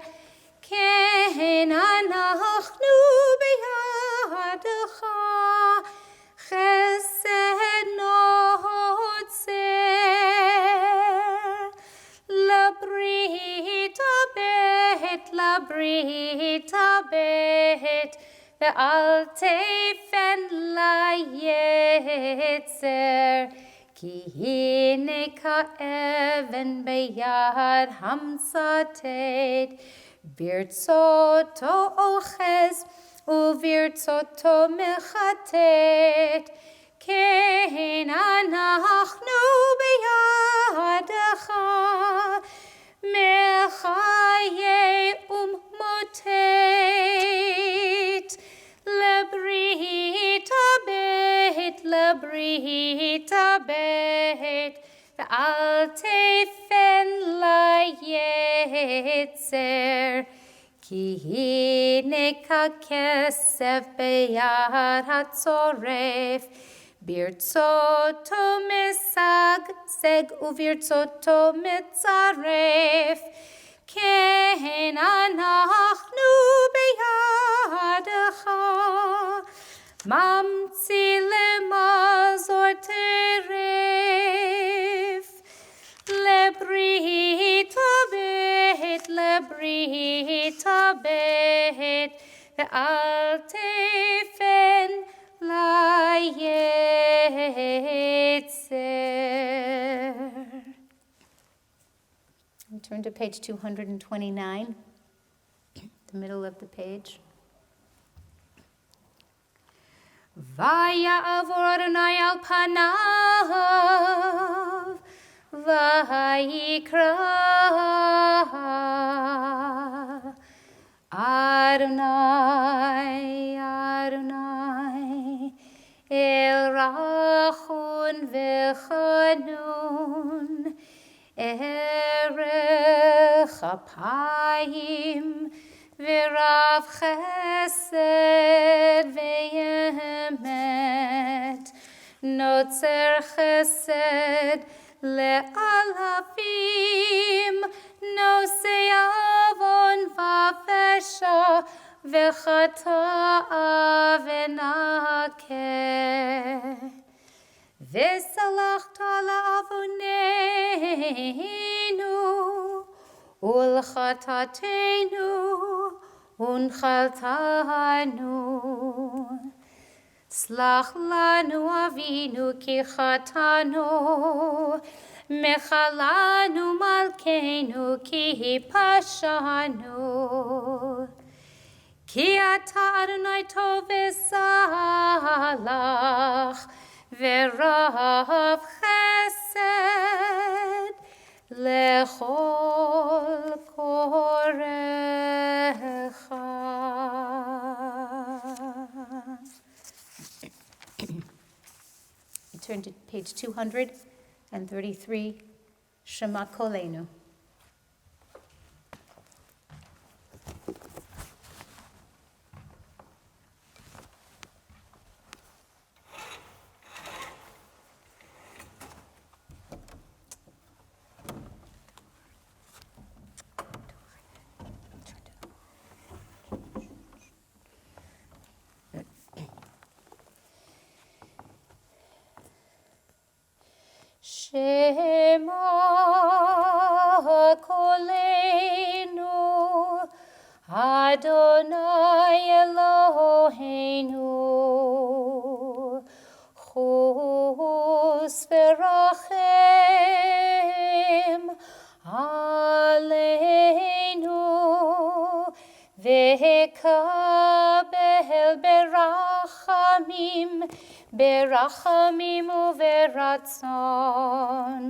ken anachnu beyadcha, chesed notzer, labrita bet, ve'al teifen layetzer, ki hine ka'even beyad hamsatet, virtzoto ochez uvirtzoto mechatet, ken anachnu beyadcha, mechaye motet, lebrita bet, ve'al teifen layetzer, ki hine kakesef beyad hatzoref, birtzoto mesag uvirtzoto metzaref, ken anachnu beyadcha, mamtzi lemazor teref, lebrita bet, ve'al teifen layetzer. We turn to page 229, the middle of the page. Vaya avor Adonai al panav, vayikra Adonai, Adonai, el rachun v'chanun, erech apayim, v'rav chesed v'yemet, notzer chesed le'alafim, nosei avon v'pesha, v'chata'a v'nakeh. V'salachta la'avoneinu, ulchatatenu, unchaltanu. Slach lanu avinu ki chatanu, mechalanu malkeinu ki pashanu. Ki ata Adonai tov v'salach, v'rav chesed lechol korecha. You turn to page 233, Shema Kolenu. Shema Kolenu, Adonai Eloheinu, chus v'rachem aleinu, v'hekabel berachamim uveratzon,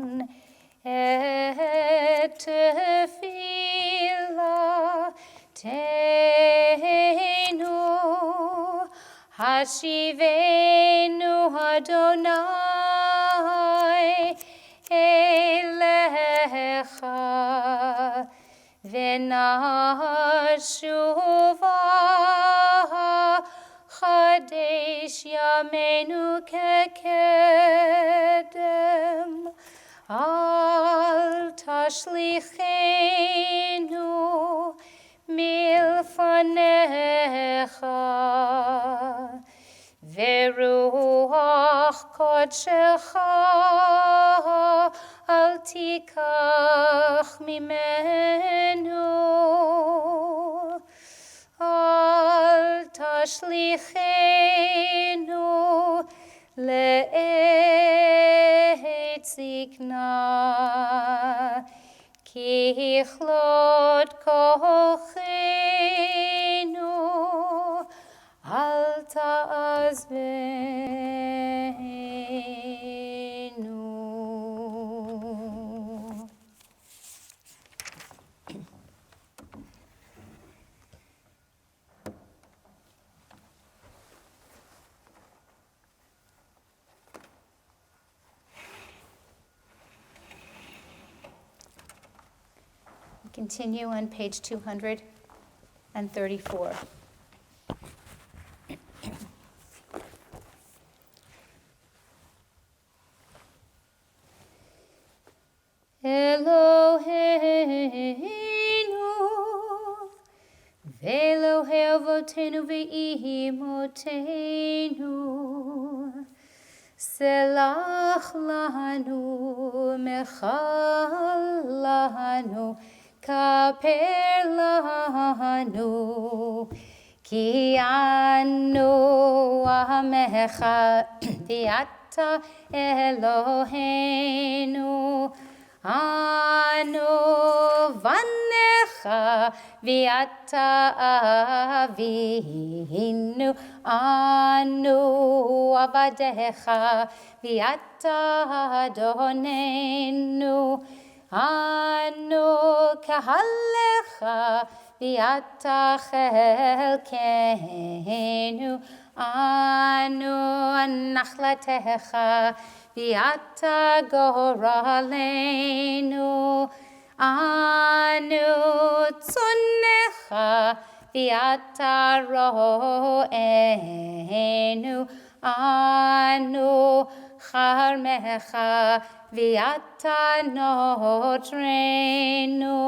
et tefillatenu, hashivenu Adonai ונשובה חדש ימינו כקדם. אל תשליכנו מלפניך, ורוח קודשך אל תיקח ממנו. אל תשליכנו לעת זקנה, כי יכלות כוחנו, אל תעזבנו. Continue on page 234. Eloheinu ve'Elohei avotenu ve'imotenu, selach lanu mechal lanu kaper lanu, ki anu amecha v'ata Eloheinu, anu vanecha v'ata avinu, anu avadecha v'ata adonenu, anu kahalecha v'ata chelkenu, anu nachlatecha v'ata goralenu, anu tzonecha v'ata ro'enu, anu charmecha v'ata notrenu,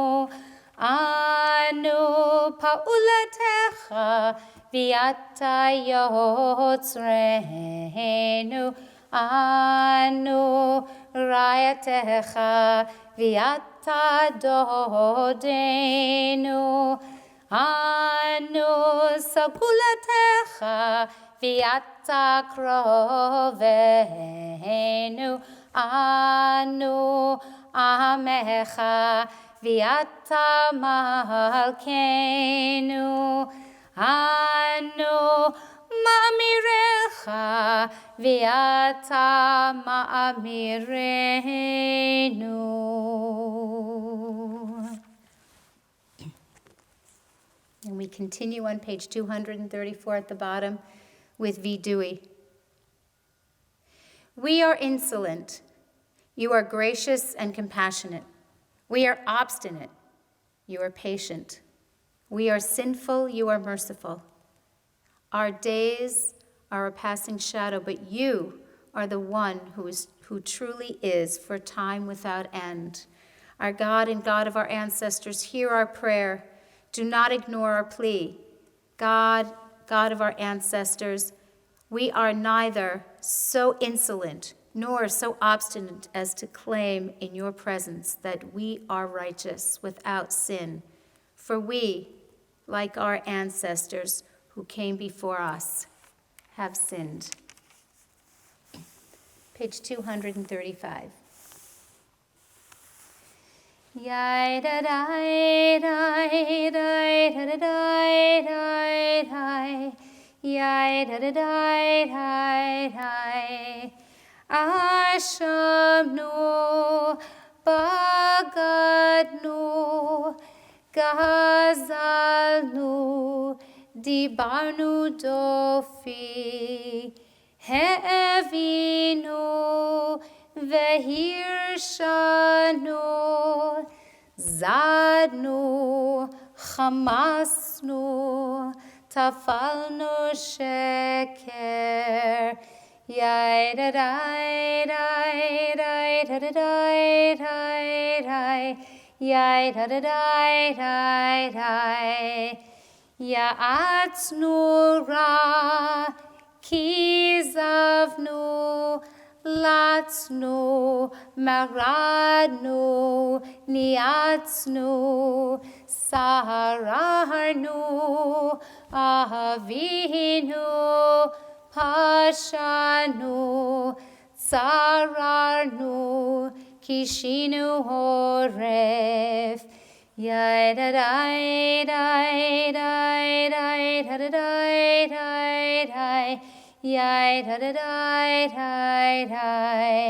anu pa'ulatecha v'ata yotzrenu, anu rayatecha v'ata dodenu, anu sagulatecha v'ata krovenu, anu amecha v'ata malkenu, anu ma'amirecha v'ata ma'amirenu. And we continue on page 234 at the bottom with Vidui. We are insolent. You are gracious and compassionate. We are obstinate. You are patient. We are sinful. You are merciful. Our days are a passing shadow, but you are the one who truly is for time without end. Our God and God of our ancestors, hear our prayer. Do not ignore our plea. God, God of our ancestors, we are neither so insolent nor so obstinate as to claim in your presence that we are righteous without sin. For we, like our ancestors who came before us, have sinned. Page 235. Yai da dai dai dai da da dai dai dai, yai da da dai dai dai. Ashamnu bagadnu gazalnu dibarnu dofi he'evinu vehirshanu זדנו, חמסנו, טפלנו שקר. Yai da dai dai dai da da dai dai dai. Yai da da dai dai dai. Ya'atznu ra, kizavnu, latznu, maradnu, niatznu, saharnu, avinu, pashanu, tsararnu, kishinu horef. Yai da dai dai dai dai da da dai dai dai. Yai da da dai dai dai.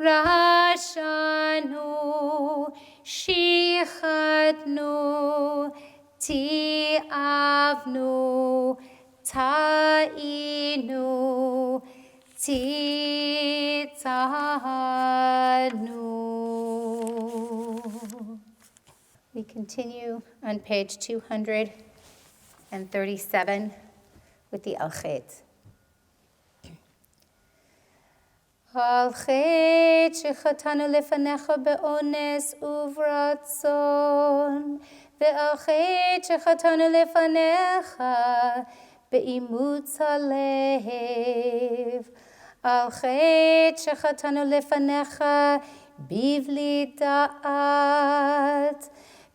Rashanu, shichatnu, ti'avnu, ta'inu, titanu. We continue on page 237 with the Al-Chet. Al-Chet shechatanu lefanecha be'ones uvratzon, ve'al-Chet shechatanu lefanecha be'imutz halev, Al-Chet shechatanu lefanecha bivli da'at,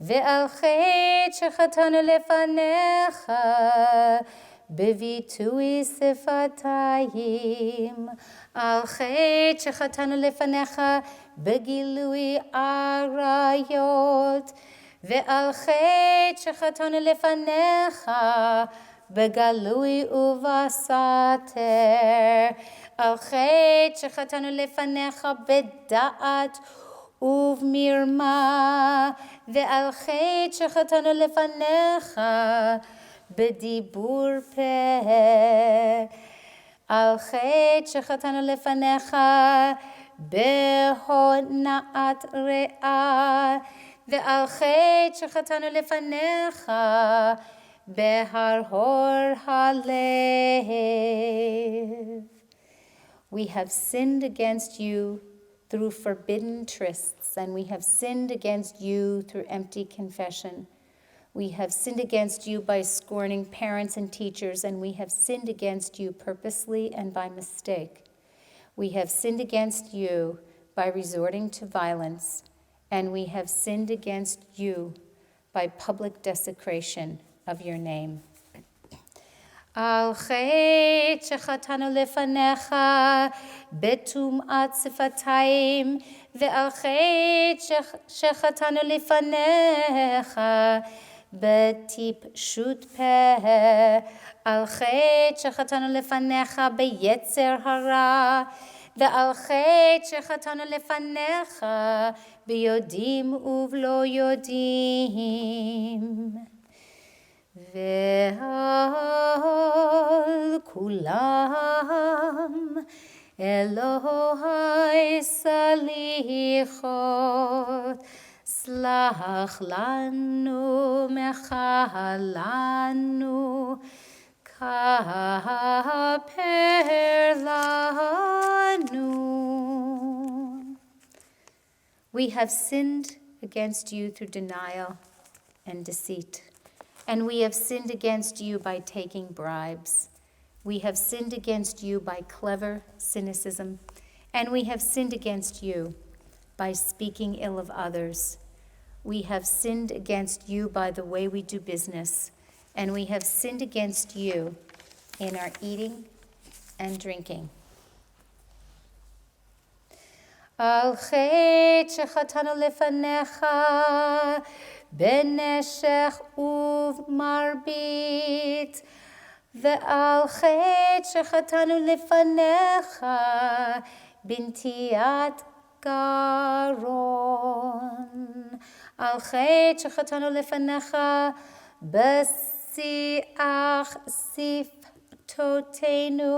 ve'al-Chet shechatanu lefanecha bevitui sifatayim, Al-Chet shechatanu lefanecha begilui arayot, ve'al-Chet shechatanu lefanecha begalui uvasater, Al-Chet shechatanu lefanecha beda'at uvmirma, ve'al-Chet shechatanu lefanecha bedibur peh, Al-Chet shechatanu lefanecha behona'at re'ah, ve'al-Chet shechatanu lefanecha beharhor halev. We have sinned against you through forbidden trysts, and we have sinned against you through empty confession. We have sinned against you by scorning parents and teachers, and we have sinned against you purposely and by mistake. We have sinned against you by resorting to violence, and we have sinned against you by public desecration of your name. Al-Chet shechatanu lefanecha betum'at sifatayim, ve'al-Chet shechatanu lefanecha betipshut peh, Al-Chet shechatanu lefanecha beyetzer hara, ve'al-Chet shechatanu lefanecha biyodim uvlo yodim. Ve'al kulam Elohai salichot, slach lanu mechalanu, kaper lanu. We have sinned against you through denial and deceit. And we have sinned against you by taking bribes. We have sinned against you by clever cynicism. And we have sinned against you by speaking ill of others. We have sinned against you by the way we do business. And we have sinned against you in our eating and drinking. Al-Chet shechatanu lefanecha beneshech uvmarbit, ve'al-Chet shechatanu lefanecha bintiat garon, Al-Chet shechatanu lefanecha besiach siftotenu,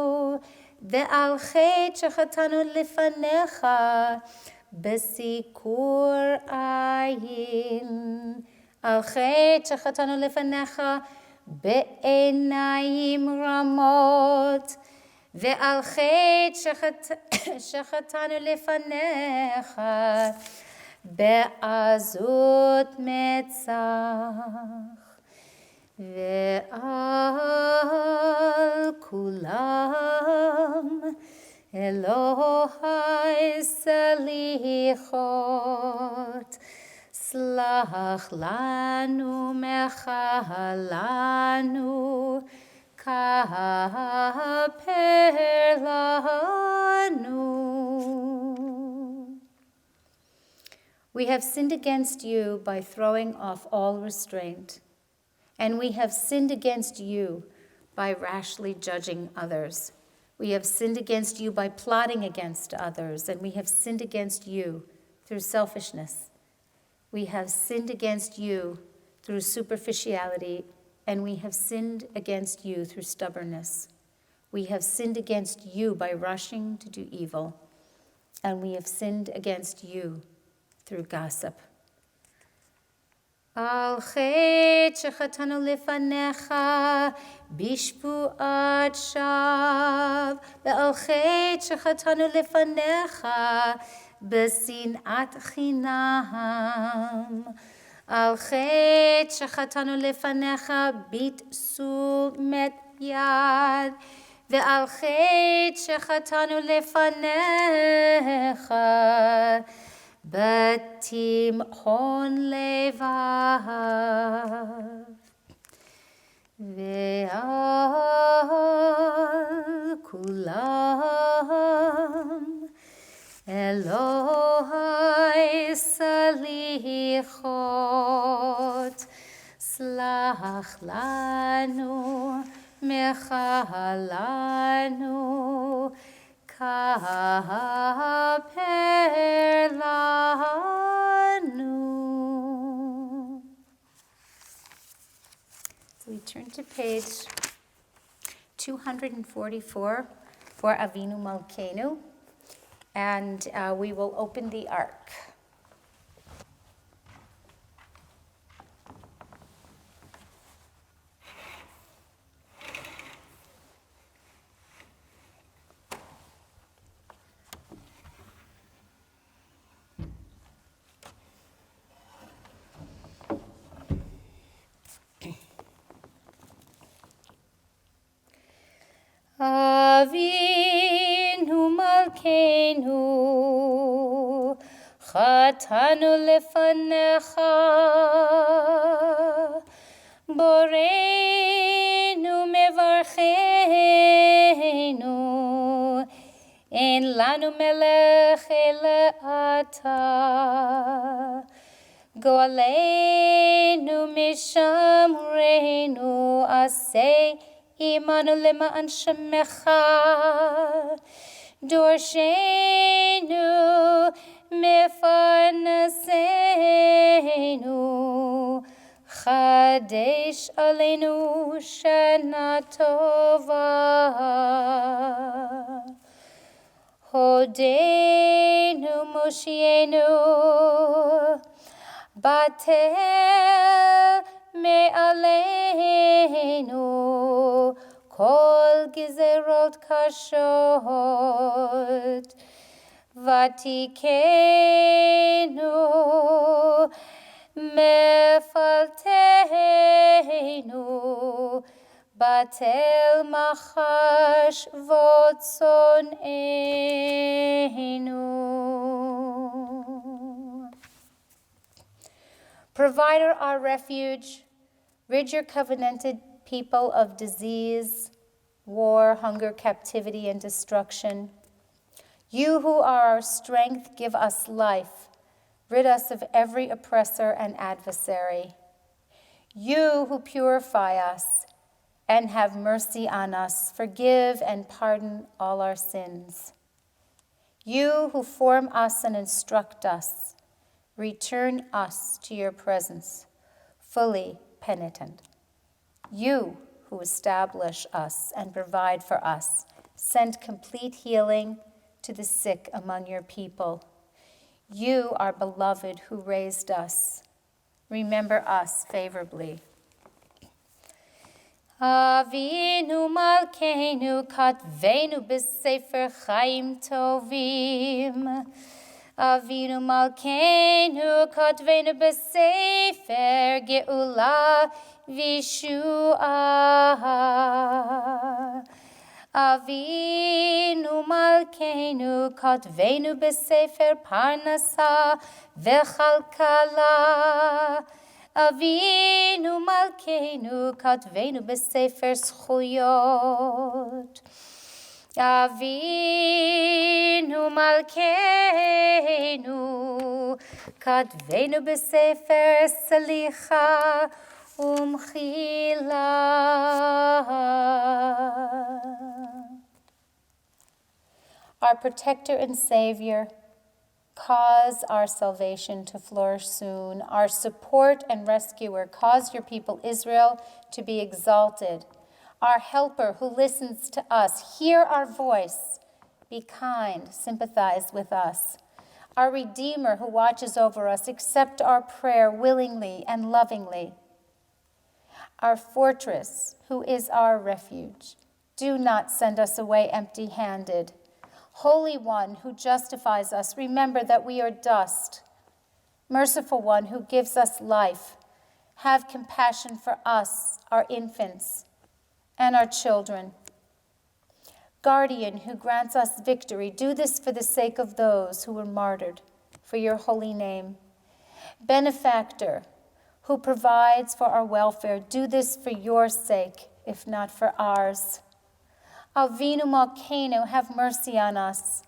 ve'al-Chet shechatanu lefanecha בסיקור עין, על חטא שחטאנו לפניך בעיניים רמות, ועל חטא שחטאנו לפניך בעזות מצח, ועל כולם אלוהי סליחות, סלח לנו מחלנו, כפר לנו. We have sinned against you by throwing off all restraint, and we have sinned against you by rashly judging others. We have sinned against you by plotting against others, and we have sinned against you through selfishness. We have sinned against you through superficiality, and we have sinned against you through stubbornness. We have sinned against you by rushing to do evil, and we have sinned against you through gossip. על חטא שחטאנו לפניך בשבועת שווא, ועל חטא שחטאנו לפניך בשנאת חינם, על חטא שחטאנו לפניך בתשומת יד, ועל חטא שחטאנו לפניך בתימהון לבב, ועל כולם אלוהי סליחות, סלח לנו מחלנו, כפר לנו. So we turn to page 244 for Avinu Malkeinu, and we will open the ark. Avinu Malkeinu, חטאנו לפניך, בוראנו מברכנו, אין לנו מלך אלא אתה, גואלנו משמרנו, עשה עמנו למען שמך, דורשנו מפרנסנו, חדש עלינו שנה טובה. הודינו מושיענו, בטל מעלינו כל גזרות קשות, ותיקנו מפלטנו, בטל מחש וצונאנו. Provider, our refuge, rid your covenanted people of disease, war, hunger, captivity, and destruction. You who are our strength, give us life. Rid us of every oppressor and adversary. You who purify us and have mercy on us, forgive and pardon all our sins. You who form us and instruct us, return us to your presence, fully penitent. You who establish us and provide for us, send complete healing to the sick among your people. You, our beloved, who raised us, remember us favorably. Avinu Malkeinu Katvenu B'Sefer Chaim Tovim. Avinu Malkeinu Katvenu B'Sefer Geula Vishua. Avinu Malkeinu Katvenu B'Sefer Parnasa V'Chalkala. Avinu Malkeinu Katvenu B'Sefer Zchuyot. Avinu Malkeinu Katvenu B'Sefer Salicha Umchila. Our protector and savior, cause our salvation to flourish soon. Our support and rescuer, cause your people Israel to be exalted. Our helper who listens to us, hear our voice. Be kind, sympathize with us. Our redeemer who watches over us, accept our prayer willingly and lovingly. Our fortress who is our refuge, do not send us away empty-handed. Holy One who justifies us, remember that we are dust. Merciful One who gives us life, have compassion for us, our infants, and our children. Guardian who grants us victory, do this for the sake of those who were martyred for your holy name. Benefactor who provides for our welfare, do this for your sake, if not for ours. Avinu Malkeinu, have mercy on us.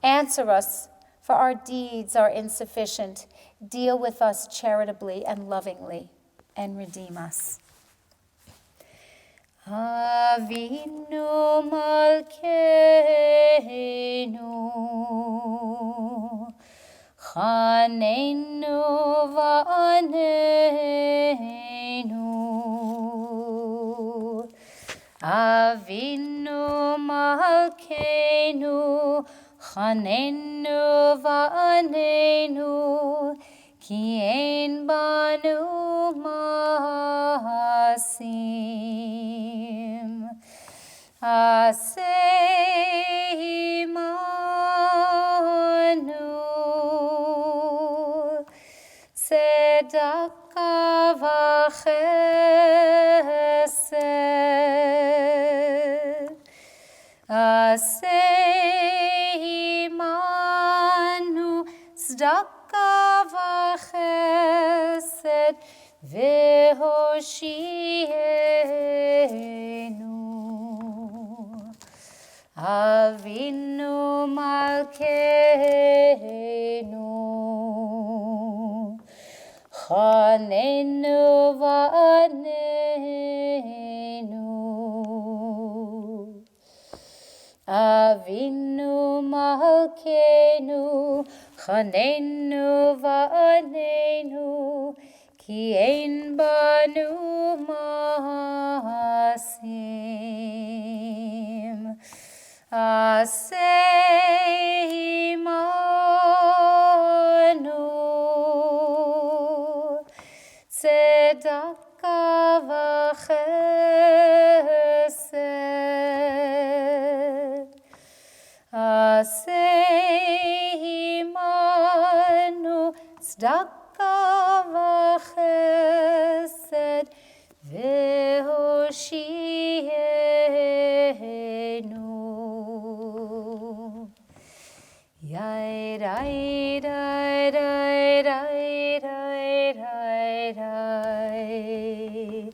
Answer us, for our deeds are insufficient. Deal with us charitably and lovingly, and redeem us. Avinu Malkeinu, Chanenu va'aneinu. Avinu Malkeinu, Chanenu va'aneinu, ki ein banu ma'asim. Aseh imanu, tzedakah v'chesed. Aseh imanu, tzedakah v'chesed, v'hoshienu. Avinu Malkeinu, Chanenu va'aneinu. Avinu Malkeinu, Chanenu va'aneinu, ki ein banu ma'asim. Aseh imanu, tzedakah v'chesed. Aseh imanu, tzedakah v'chesed, v'hoshienu. Yai dai dai dai dai dai dai dai.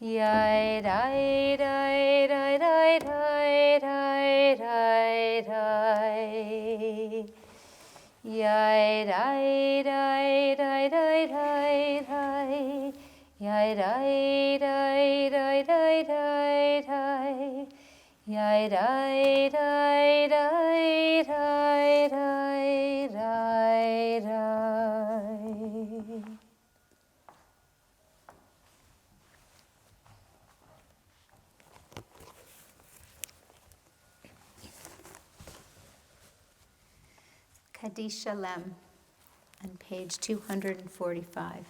Yai dai dai dai dai dai dai dai dai. Yai dai dai dai dai dai dai. Yai dai dai dai dai dai dai. Yai dai dai dai dai dai dai dai. Kaddish Shalem on page 245.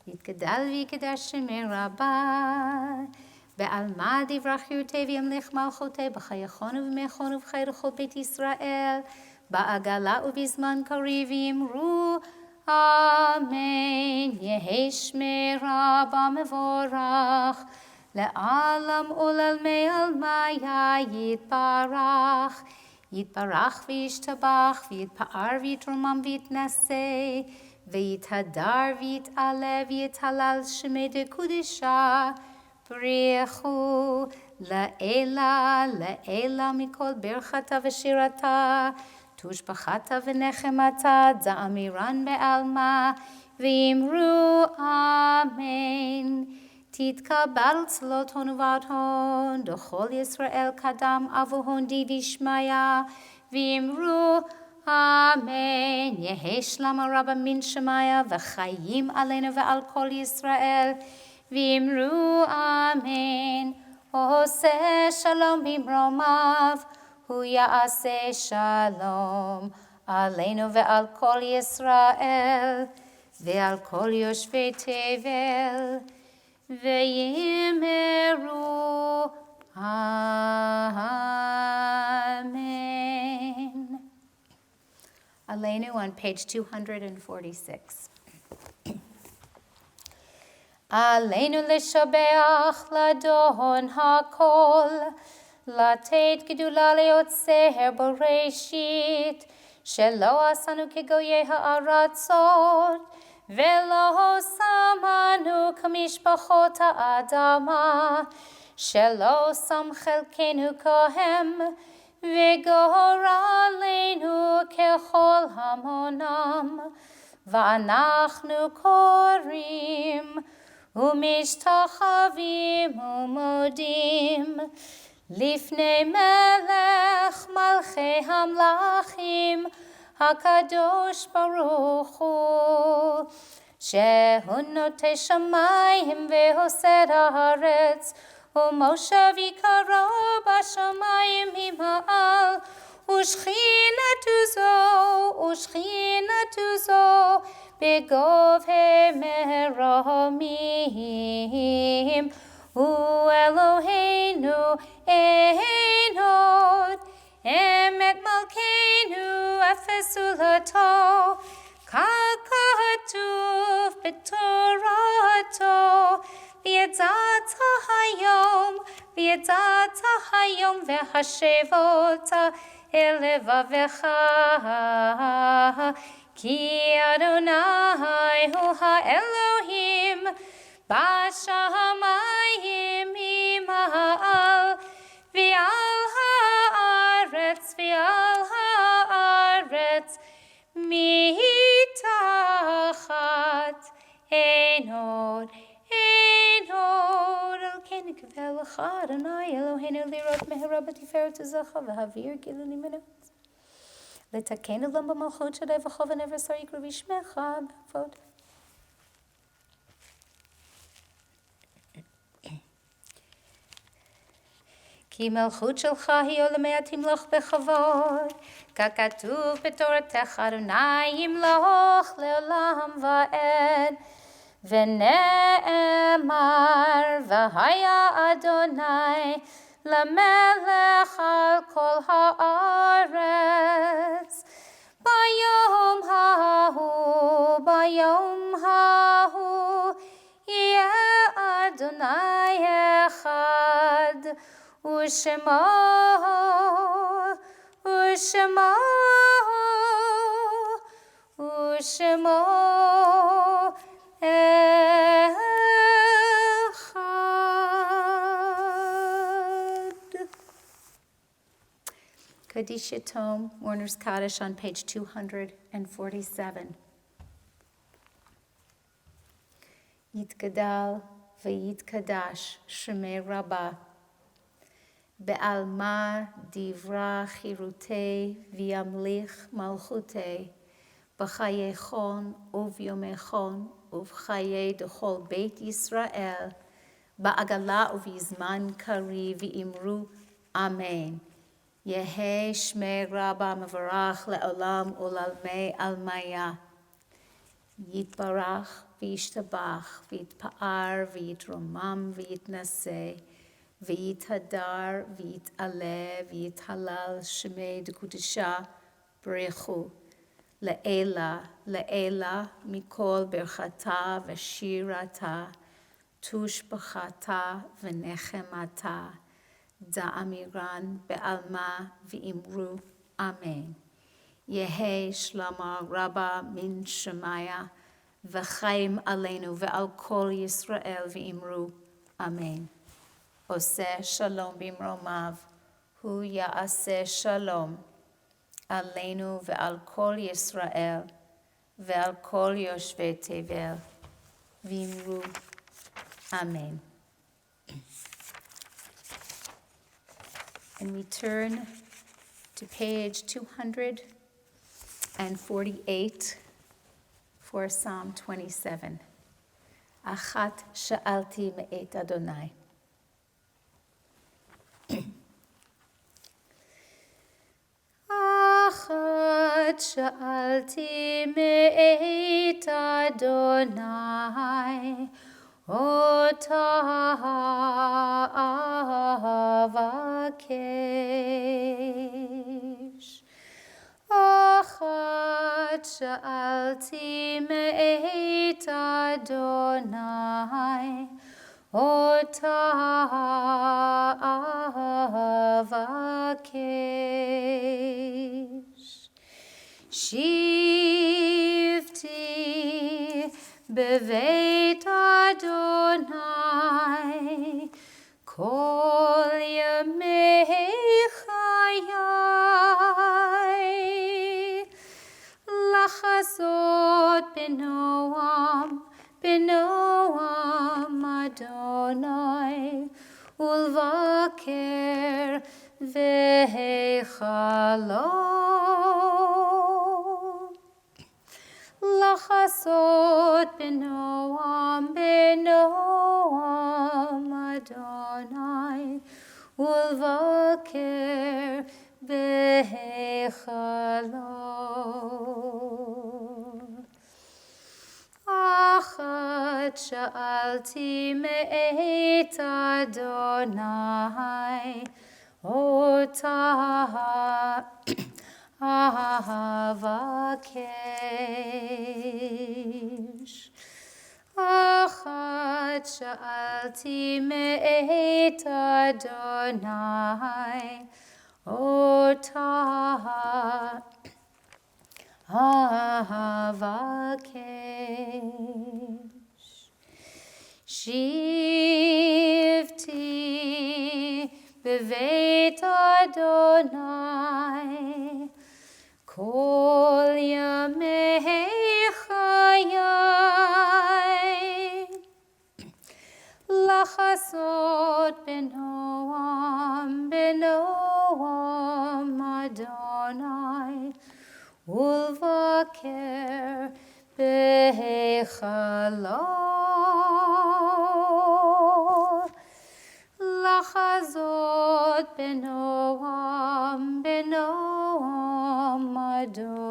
יתגדל ויקדש שמי רבה, בעלמא דברכיותי וימליך מלכותי, בחייכון ובמכון ובחי לכל בית ישראל, בעגלה ובזמן קריב יאמרו אמן. יהי שמי רבה מבורך, לעלם ולעלמי עלמיה יתברך. יתברך וישתבח ויתפאר ויתרומם ויתנשא ויתהדר ויתעלה ויתהלל שמי דקודשה. ברכו לעילה, לעילה מכל ברכתה ושירתה, תושבחתה ונחמתה, זעמירן בעלמה, ואמרו אמן. תתקבל צלות הון ובעד הון, דכל ישראל קדם אבו הון די דשמיא, ואמרו אמן. יהי שלמה רבה מן שמיא, וחיים עלינו ועל כל ישראל, ואמרו אמן. עושה שלום במרומיו, הוא יעשה שלום עלינו ועל כל ישראל, ועל כל יושבי תבל, ויאמרו amen. Aleinu on page 246. עלינו לשבח לאדון הכל, לתת גדולה ליוצר בראשית, שלא עשנו כגויי הארצות, ולא שמנו כמשפחות האדמה, שלא שם חלקנו כהם, וגורלנו ככל המונם, ואנחנו קוראים ומשתחווים ומודים לפני מלך מלכי המלכים הקדוש ברוך הוא, שהוא נוטה שמיים ועושה הארץ, ומושב יקרו בשמיים ממעל, ושכינתו זו בגובה מרומים. הוא אלוהינו אין עוד, אמת מלכנו אפס עולתו, ככתוב בתורתו, וידעת היום והשבות אל לבבך, כי אדוני הוא האלוהים בשמיים ממעל, ועל הארץ מתחת. אין עוד על כן נקווה לך אדוני אלוהינו לראות מהרה בתפארת עוזך, והעביר גילו ממנו, לתקן עולם במלכות שדי וכוון אבשר יקרא בשמך בכבוד. כי מלכות שלך היא עולמי תמלוך בכבוד, ככתוב בתורתך אדוני ימלוך לעולם ועד. ונאמר והיה אדוני למלך על כל הארץ. ביום ההוא יהיה אדוני אחד, ושמו Kaddish Yatom, Warner's Kaddish on page 247. Yitgadal v'yitkadash shemei Rabbah, be'alma divra chirutei v'yamlich malchutei, b'chayechon uvyomechon uv'chayei dechol beit Yisrael, ba'agala uv'yizman kari v'imru amen. Yehi Shmei Rabba Mevarach Le'olam Ulalmei Almaya. Yitbarach v'yishtabach v'yitpa'ar v'yitromam v'yitnaseh v'yithadar v'yit'aleh v'yithalal shemei d'kudisha b'rechu le'ela mikol berchata v'shirata tushbachata v'nechemata da'amiran be'alma v'imru amen. Yehi Shlama Rabba min Shemaya v'chaim aleinu ve'al kol Yisrael v'imru amen. Oseh shalom bimromav hu ya'aseh shalom aleinu ve'al kol Yisrael ve'al kol yoshvei tevel v'imru amen. And we turn to page 248 for Psalm 27. Achat sha'alti me'et Adonai. Achat sha'alti me'et Adonai, ota avakesh. Achat sha'alti me'et Adonai, ota avakesh. Shivti beveit Adonai, kol yamei chayai. Lachazot benoam Adonai, ulvaker vehechalo. Lachazot benoam Adonai, ulvaker vehechalo. Achat sha'alti me'et Adonai, ota avakesh. Achat sha'alti me'et Adonai, ota avakesh. Shivti beveit Adonai, kol yamei chayai. Lachazot benoam Adonai, ulvaker behechalo. Lachazot benoam Adonai,